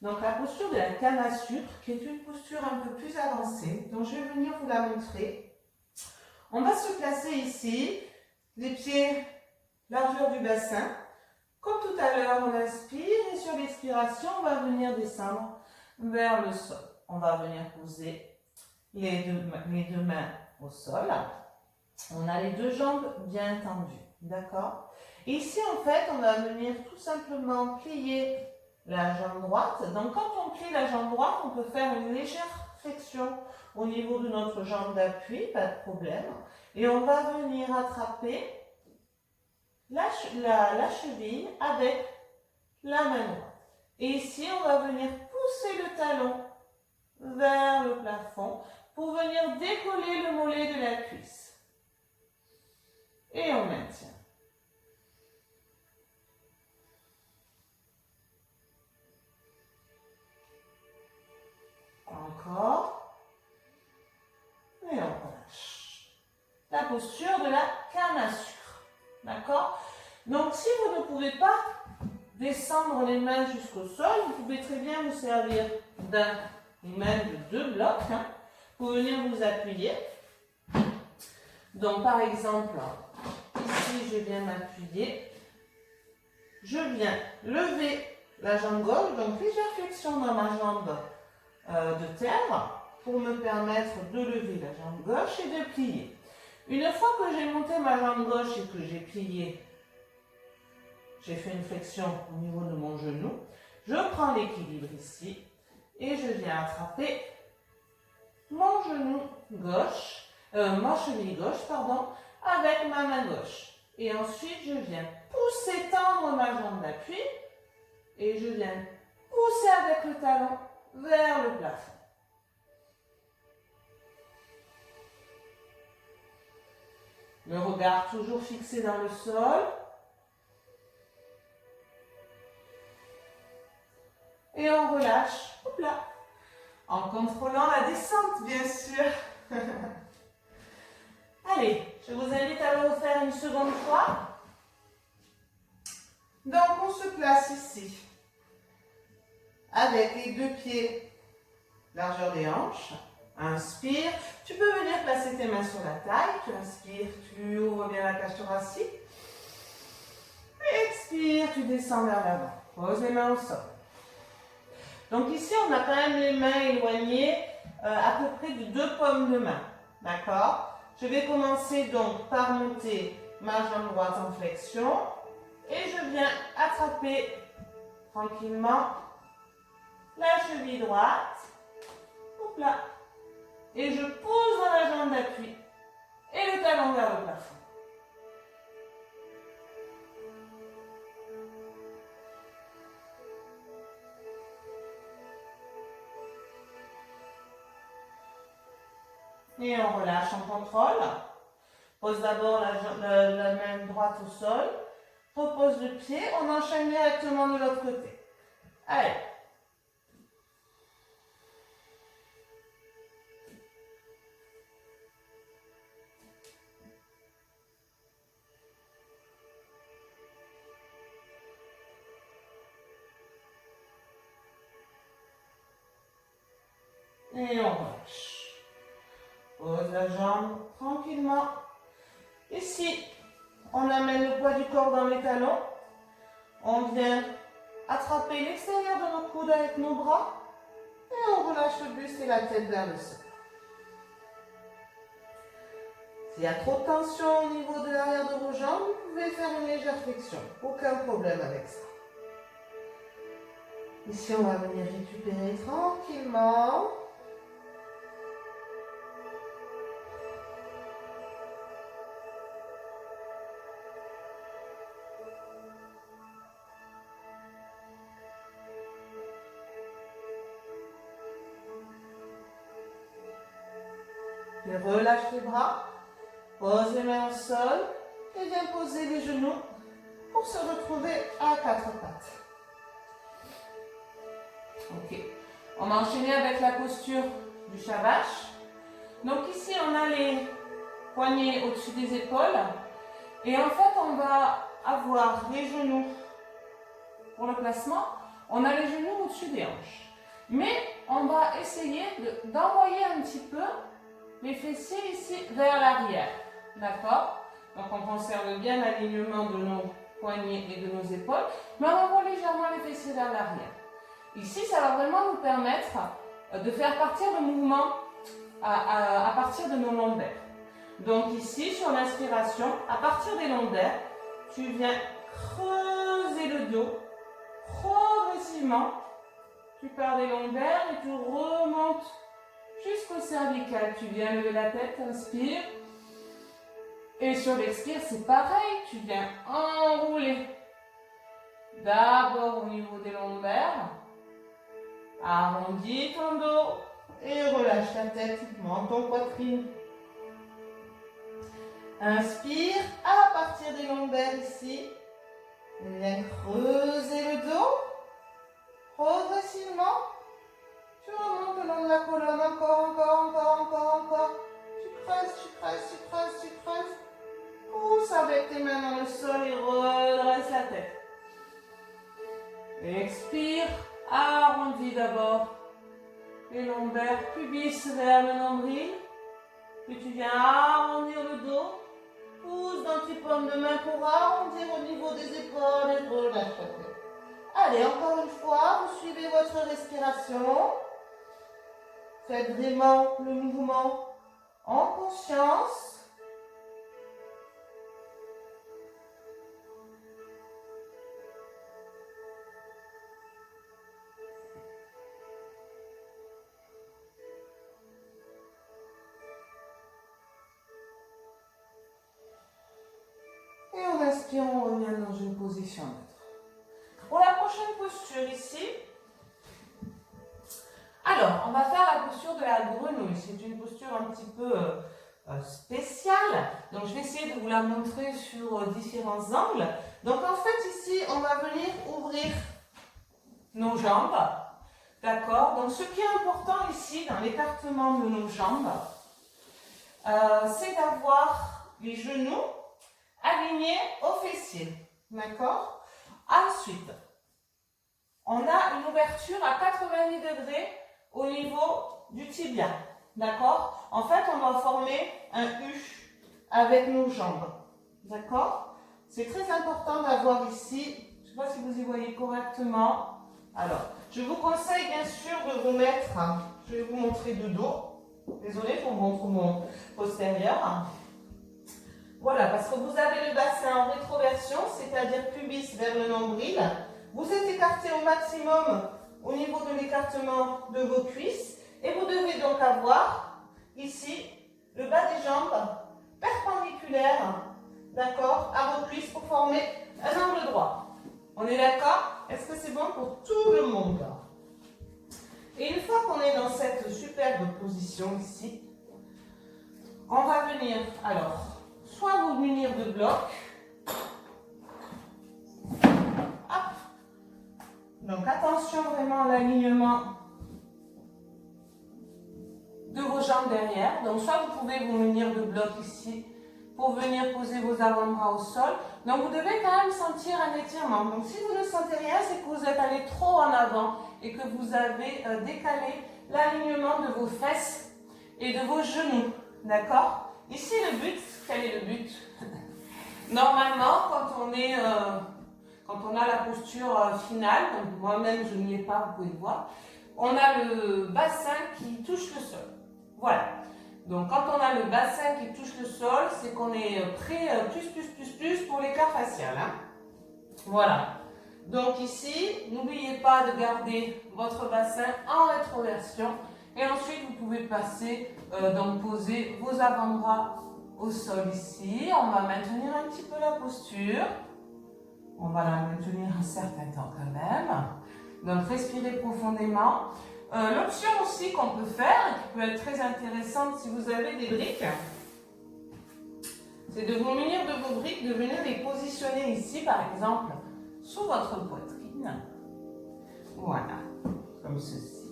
donc la posture de la Kama Sutra, qui est une posture un peu plus avancée, donc je vais venir vous la montrer. On va se placer ici, les pieds largeur du bassin. Comme tout à l'heure, on inspire et sur l'expiration, on va venir descendre vers le sol. On va venir poser les deux mains au sol. On a les deux jambes bien tendues, d'accord? Et ici, en fait, on va venir tout simplement plier la jambe droite. Donc, quand on plie la jambe droite, on peut faire une légère flexion au niveau de notre jambe d'appui, pas de problème. Et on va venir attraper la cheville avec la main droite. Et ici, on va venir pousser le talon vers le plafond pour venir décoller le mollet de la cuisse. Et on maintient. Encore. Et on relâche. La posture de la canne à sucre. D'accord? Donc, si vous ne pouvez pas descendre les mains jusqu'au sol, vous pouvez très bien vous servir d'un et même de 2 blocs pour venir vous appuyer. Donc, par exemple, ici, je viens m'appuyer. Je viens lever la jambe gauche, donc légère flexion dans ma jambe de terre pour me permettre de lever la jambe gauche et de plier. Une fois que j'ai monté ma jambe gauche et que j'ai plié, j'ai fait une flexion au niveau de mon genou, je prends l'équilibre ici et je viens attraper mon genou gauche, ma cheville gauche, pardon, avec ma main gauche. Et ensuite, je viens pousser, tendre ma jambe d'appui et je viens pousser avec le talon vers le plafond. Le regard toujours fixé dans le sol. Et on relâche, hop là, en contrôlant la descente, bien sûr. Allez, je vous invite à le refaire une seconde fois. Donc, on se place ici, avec les 2 pieds, largeur des hanches. Inspire. Tu peux venir placer tes mains sur la taille. Tu inspires, tu ouvres bien la cage thoracique. Expire, tu descends vers l'avant. Pose les mains au sol. Donc ici, on a quand même les mains éloignées à peu près de 2 paumes de main. D'accord? Je vais commencer donc par monter ma jambe droite en flexion. Et je viens attraper tranquillement la cheville droite. Hop là. Et je pousse dans la jambe d'appui. Et le talon vers le plafond. Et on relâche en contrôle. Pose d'abord la main droite au sol. Repose le pied. On enchaîne directement de l'autre côté. Allez. Et on relâche. Pose la jambe tranquillement. Ici, on amène le poids du corps dans les talons. On vient attraper l'extérieur de nos coudes avec nos bras. Et on relâche le buste et la tête vers le sol. S'il y a trop de tension au niveau de l'arrière de vos jambes, vous pouvez faire une légère flexion. Aucun problème avec ça. Ici, on va venir récupérer tranquillement. Et relâche les bras, pose les mains au sol et viens poser les genoux pour se retrouver à 4 pattes. Ok, on va enchaîner avec la posture du Shavash. Donc ici on a les poignets au-dessus des épaules et en fait on va avoir les genoux pour le placement, on a les genoux au-dessus des hanches. Mais on va essayer d'envoyer un petit peu les fessiers ici vers l'arrière, d'accord? Donc on conserve bien l'alignement de nos poignets et de nos épaules, mais on envoie légèrement les fessiers vers l'arrière. Ici, ça va vraiment nous permettre de faire partir le mouvement à partir de nos lombaires. Donc ici, sur l'inspiration, à partir des lombaires, tu viens creuser le dos progressivement. Tu pars des lombaires et tu remontes jusqu'au cervical. Tu viens lever la tête, inspire. Et sur l'expire, c'est pareil. Tu viens enrouler. D'abord au niveau des lombaires. Arrondis ton dos. Et relâche ta tête, monte ton poitrine. Inspire à partir des lombaires ici. Viens creuser le dos. Progressivement. Tu remontes le long de la colonne. Encore. Tu creuses. Pousse avec tes mains dans le sol et redresse la tête. Expire. Arrondis d'abord les lombaires, pubis vers le nombril. Puis tu viens arrondir le dos. Pousse dans tes paumes de main pour arrondir au niveau des épaules et relâche la tête. Allez, encore une fois, vous suivez votre respiration. Faites vraiment le mouvement en conscience. Et en inspirant, on revient dans une position neutre. Pour la prochaine posture ici, alors, on va faire la posture de la grenouille. C'est une posture un petit peu spéciale. Donc, je vais essayer de vous la montrer sur différents angles. Donc, en fait, ici, on va venir ouvrir nos jambes. D'accord? Donc, ce qui est important ici, dans l'écartement de nos jambes, c'est d'avoir les genoux alignés aux fessiers. D'accord? Ensuite, on a une ouverture à 90 degrés au niveau du tibia. D'accord? En fait, on va former un U avec nos jambes. D'accord? C'est très important d'avoir ici, je ne sais pas si vous y voyez correctement. Alors, je vous conseille bien sûr de vous mettre, je vais vous montrer de dos. Désolée pour mon postérieur. Voilà, parce que vous avez le bassin en rétroversion, c'est-à-dire pubis vers le nombril. Vous êtes écarté au maximum au niveau de l'écartement de vos cuisses. Et vous devez donc avoir ici le bas des jambes perpendiculaire, d'accord, à vos cuisses pour former un angle droit. On est d'accord? Est-ce que c'est bon pour tout le monde? Et une fois qu'on est dans cette superbe position ici, on va venir, alors, soit vous munir de blocs. Hop. Donc attention vraiment à l'alignement de vos jambes derrière. Donc soit vous pouvez vous munir de blocs ici pour venir poser vos avant-bras au sol. Donc vous devez quand même sentir un étirement. Donc si vous ne sentez rien, c'est que vous êtes allé trop en avant et que vous avez décalé l'alignement de vos fesses et de vos genoux. D'accord? Ici le but, quel est le but? Normalement, quand on a la posture finale, donc moi-même je n'y ai pas, vous pouvez le voir, on a le bassin qui touche le sol. Voilà. Donc quand on a le bassin qui touche le sol, c'est qu'on est prêt plus pour l'écart facial. Hein. Voilà. Donc ici, n'oubliez pas de garder votre bassin en rétroversion. Et ensuite, vous pouvez passer, donc poser vos avant-bras au sol ici. On va maintenir un petit peu la posture. On va la maintenir un certain temps quand même. Donc respirez profondément. L'option aussi qu'on peut faire, qui peut être très intéressante si vous avez des briques, c'est de vous munir de vos briques, de venir les positionner ici, par exemple, sous votre poitrine. Voilà, comme ceci.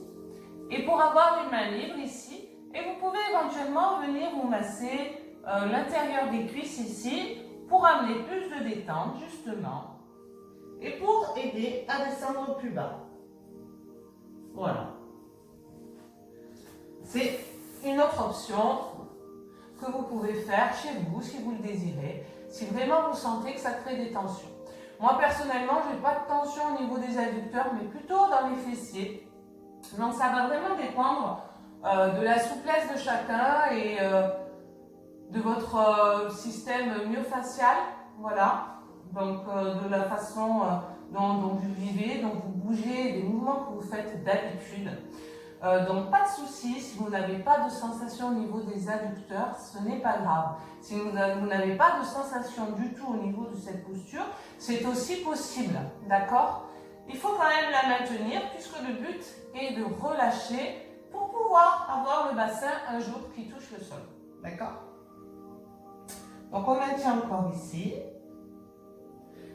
Et pour avoir les mains libres ici, et vous pouvez éventuellement venir vous masser l'intérieur des cuisses ici, pour amener plus de détente, justement, et pour aider à descendre plus bas. Voilà. C'est une autre option que vous pouvez faire chez vous, si vous le désirez, si vraiment vous sentez que ça crée des tensions. Moi, personnellement, je n'ai pas de tension au niveau des adducteurs, mais plutôt dans les fessiers. Donc, ça va vraiment dépendre de la souplesse de chacun et de votre système myofacial. Voilà. donc de la façon dont vous vivez, dont vous bougez, des mouvements que vous faites d'habitude. Donc pas de souci, si vous n'avez pas de sensation au niveau des adducteurs, ce n'est pas grave. Si vous n'avez pas de sensation du tout au niveau de cette posture, c'est aussi possible, d'accord? Il faut quand même la maintenir puisque le but est de relâcher pour pouvoir avoir le bassin un jour qui touche le sol, d'accord? Donc on maintient encore ici.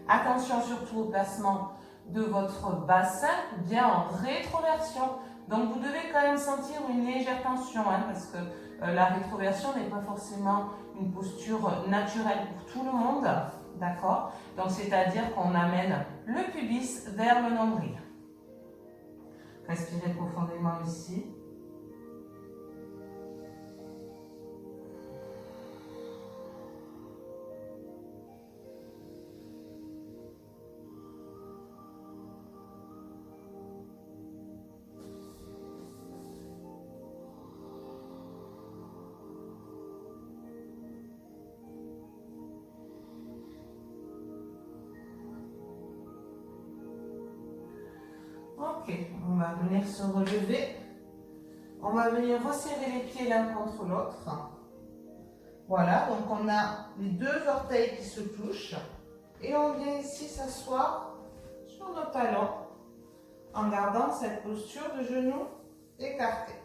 Attention surtout au placement de votre bassin, bien en rétroversion. Donc vous devez quand même sentir une légère tension, parce que la rétroversion n'est pas forcément une posture naturelle pour tout le monde, d'accord? Donc c'est-à-dire qu'on amène le pubis vers le nombril. Respirez profondément ici. Ok, on va venir se relever. On va venir resserrer les pieds l'un contre l'autre. Voilà, donc on a les deux orteils qui se touchent. Et on vient ici s'asseoir sur nos talons en gardant cette posture de genoux écartés.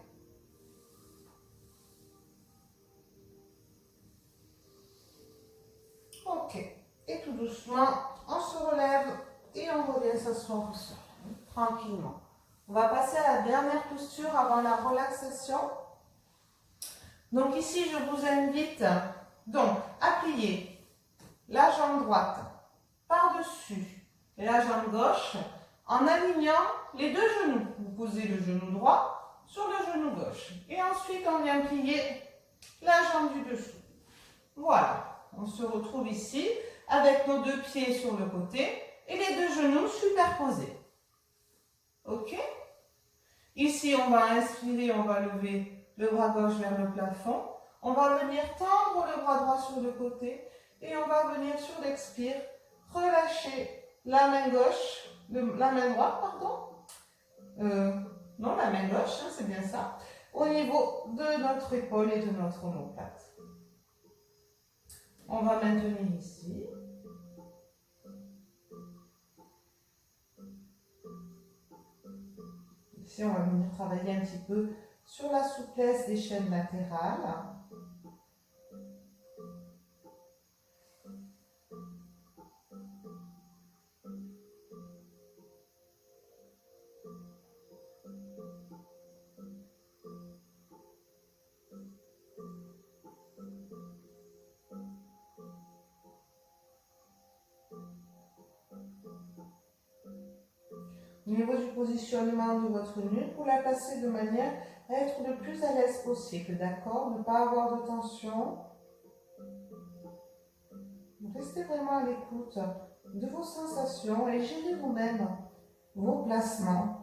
Ok, et tout doucement, on se relève et on revient s'asseoir au sol, tranquillement. On va passer à la dernière posture avant la relaxation. Donc ici, je vous invite donc à plier la jambe droite par-dessus la jambe gauche en alignant les deux genoux. Vous posez le genou droit sur le genou gauche. Et ensuite, on vient plier la jambe du dessous. Voilà, on se retrouve ici avec nos deux pieds sur le côté et les deux genoux superposés. Ok? Ici, on va inspirer, on va lever le bras gauche vers le plafond. On va venir tendre le bras droit sur le côté et on va venir sur l'expire relâcher la main gauche, la main droite, pardon. Non, la main gauche, c'est bien ça, au niveau de notre épaule et de notre omoplate. On va maintenir ici. Ici, on va venir travailler un petit peu sur la souplesse des chaînes latérales. Au niveau du positionnement de votre nuque, vous la placez de manière à être le plus à l'aise possible, d'accord? Ne pas avoir de tension. Restez vraiment à l'écoute de vos sensations et gérez vous-même vos placements.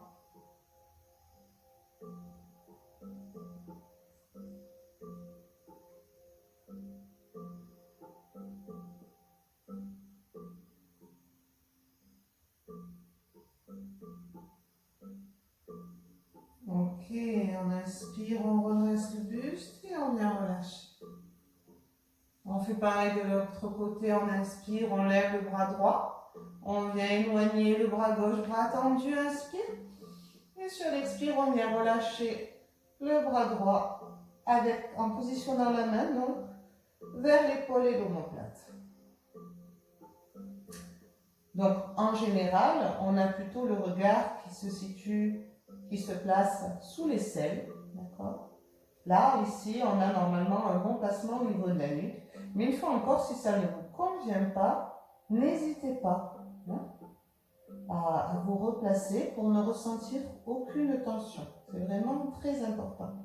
Ok, on inspire, on redresse le buste et on vient relâcher. On fait pareil de l'autre côté, on inspire, on lève le bras droit. On vient éloigner le bras gauche, bras tendu, inspire. Et sur l'expire, on vient relâcher le bras droit en positionnant la main donc, vers l'épaule et l'omoplate. Donc en général, on a plutôt le regard qui se place sous l'aisselle, d'accord? Là, ici, on a normalement un bon placement au niveau de la nuque. Mais une fois encore, si ça ne vous convient pas, n'hésitez pas à vous replacer pour ne ressentir aucune tension. C'est vraiment très important.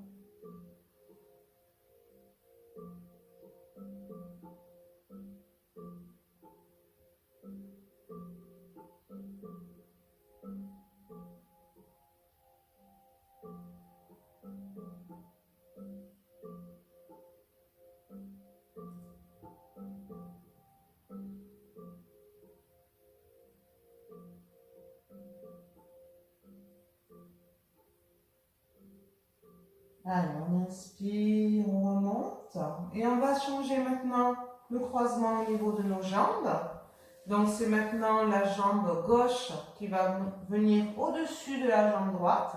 Allez, on inspire, on remonte. Et on va changer maintenant le croisement au niveau de nos jambes. Donc c'est maintenant la jambe gauche qui va venir au-dessus de la jambe droite.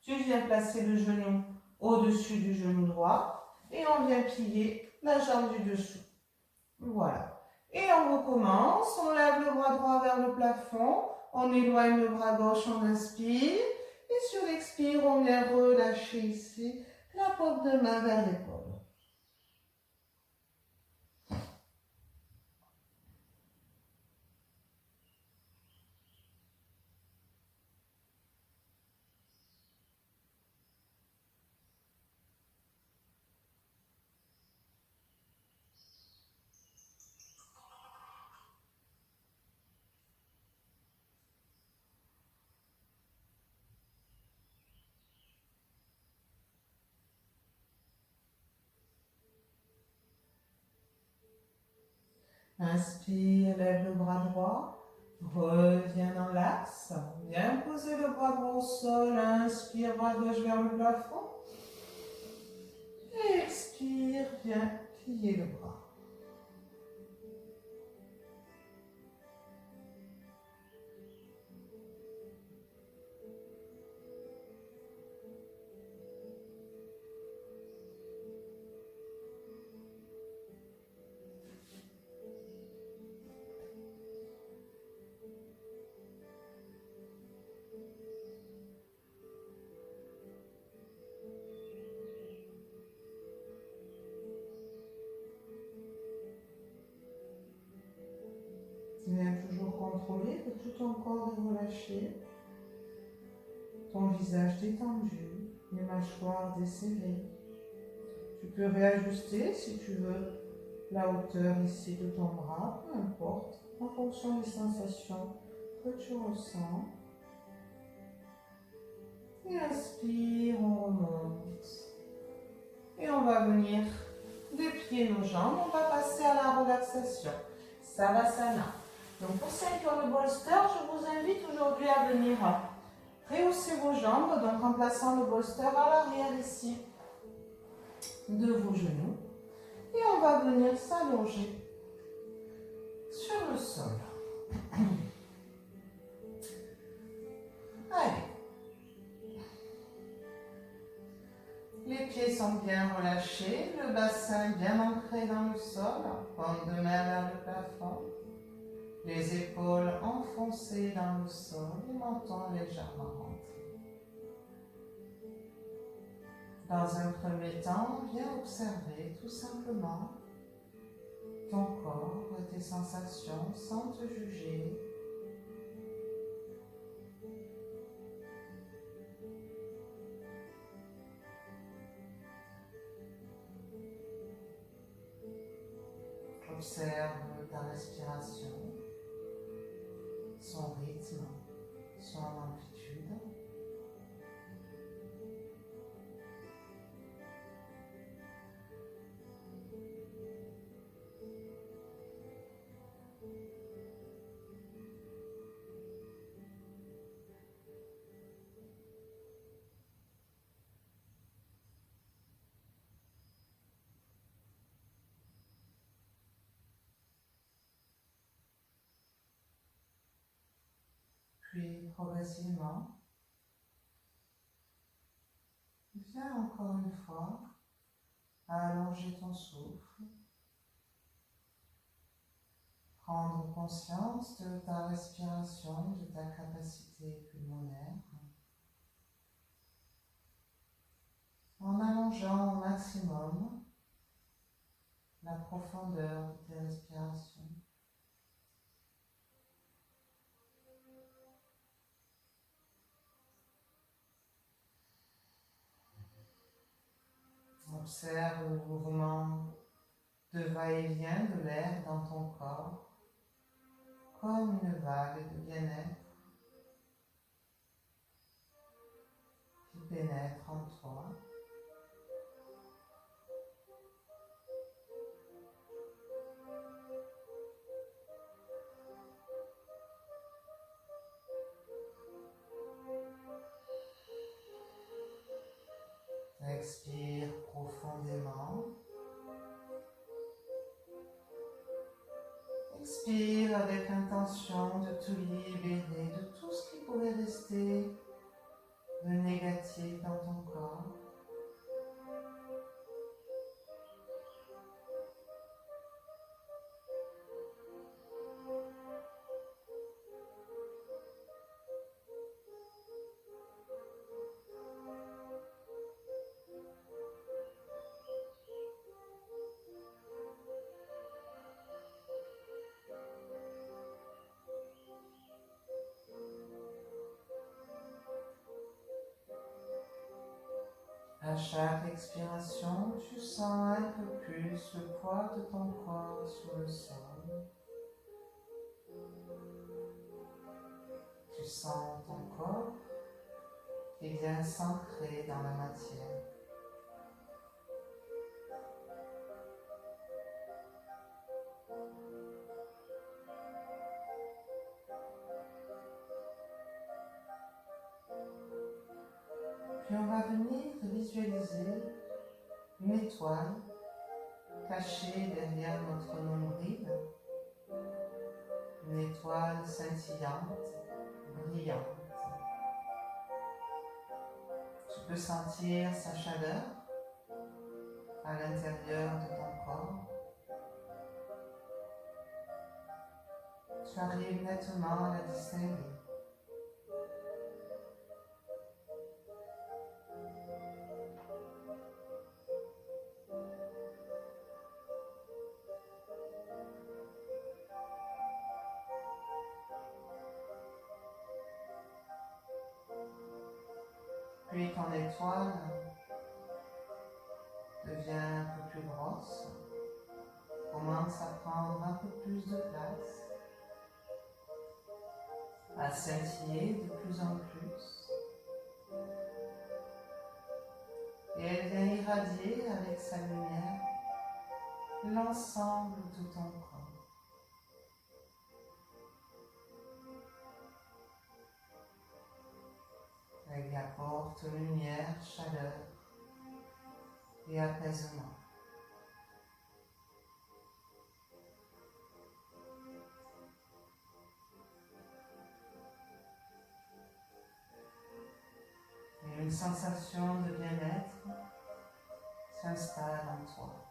Tu viens placer le genou au-dessus du genou droit. Et on vient plier la jambe du dessous. Voilà. Et on recommence. On lève le bras droit vers le plafond. On éloigne le bras gauche, on inspire. Et sur l'expire, on vient relâcher ici la paume de main vers l'épaule. Inspire, lève le bras droit. Reviens dans l'axe. Viens poser le bras droit au sol. Inspire, bras gauche vers le plafond. Expire, viens plier le bras. Tu viens toujours contrôler que tout ton corps est relâché, ton visage détendu, les mâchoires desserrées. Tu peux réajuster si tu veux la hauteur ici de ton bras, peu importe, en fonction des sensations que tu ressens. Et inspire, on remonte. Et on va venir déplier nos jambes, on va passer à la relaxation. Savasana. Donc pour celles qui ont le bolster, je vous invite aujourd'hui à venir rehausser vos jambes, donc en plaçant le bolster à l'arrière ici de vos genoux. Et on va venir s'allonger sur le sol. Allez. Les pieds sont bien relâchés, le bassin bien ancré dans le sol, paume de main vers le plafond. Les épaules enfoncées dans le sol, le menton légèrement rentré. Dans un premier temps, viens observer tout simplement ton corps et tes sensations sans te juger. Observe ta respiration, son rythme, son amplitude. Puis progressivement, viens encore une fois à allonger ton souffle, prendre conscience de ta respiration, de ta capacité pulmonaire, en allongeant au maximum la profondeur de tes respirations. Observe le mouvement de va-et-vient de l'air dans ton corps, comme une vague de bien-être qui pénètre en toi. Expire. profondément. Expire avec l'intention de te libérer de tout ce qui pourrait rester de négatif dans ton corps. À chaque expiration, tu sens un peu plus le poids de ton corps sur le sol. Tu sens ton corps qui vient s'ancrer dans la matière. Puis on va venir visualiser une étoile cachée derrière notre nombril, une étoile scintillante, brillante. Tu peux sentir sa chaleur à l'intérieur de ton corps. Tu arrives nettement à la distinguer. Puis ton étoile devient un peu plus grosse, commence à prendre un peu plus de place, à scintiller de plus en plus. Et elle vient irradier avec sa lumière l'ensemble de ton corps. Elle y apporte lumière, chaleur et apaisement. Et une sensation de bien-être s'installe en toi.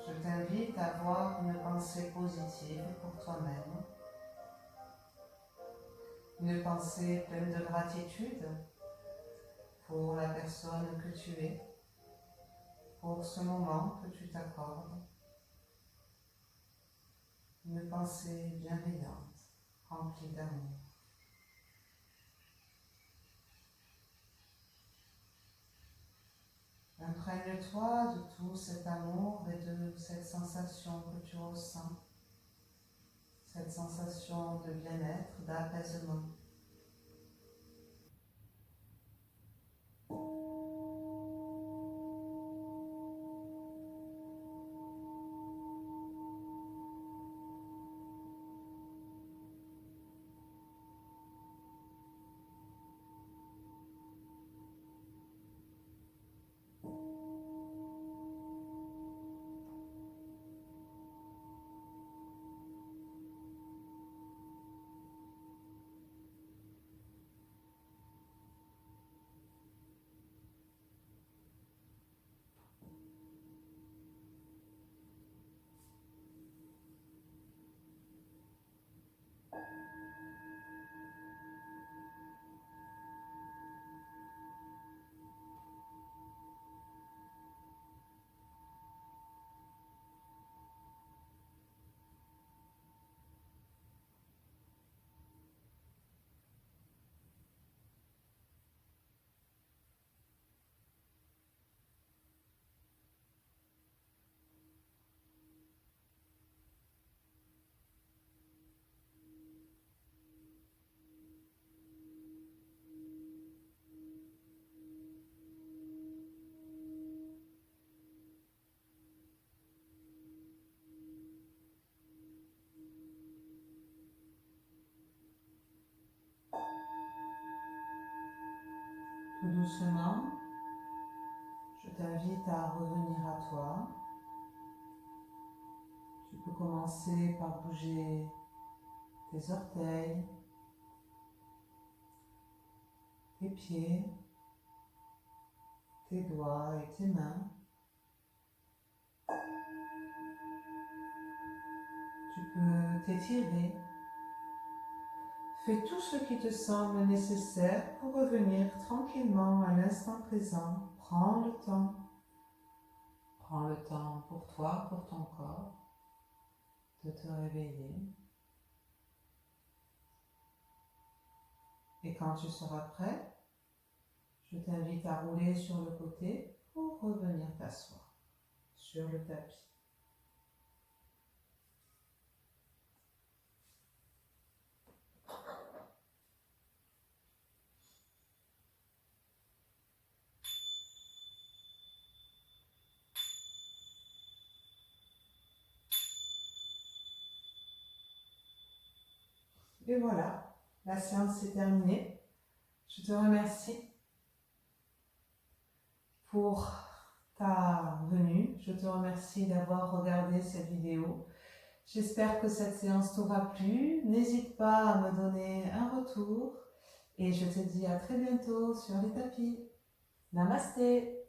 Je t'invite à avoir une pensée positive pour toi-même, une pensée pleine de gratitude pour la personne que tu es, pour ce moment que tu t'accordes, une pensée bienveillante, remplie d'amour. Imprègne-toi de tout cet amour et de cette sensation que tu ressens, cette sensation de bien-être, d'apaisement. Tout doucement, je t'invite à revenir à toi. Tu peux commencer par bouger tes orteils, tes pieds, tes doigts et tes mains. Tu peux t'étirer. Fais tout ce qui te semble nécessaire pour revenir tranquillement à l'instant présent. Prends le temps. Prends le temps pour toi, pour ton corps, de te réveiller. Et quand tu seras prêt, je t'invite à rouler sur le côté pour revenir t'asseoir sur le tapis. Et voilà, la séance est terminée. Je te remercie pour ta venue. Je te remercie d'avoir regardé cette vidéo. J'espère que cette séance t'aura plu. N'hésite pas à me donner un retour et je te dis à très bientôt sur les tapis. Namasté!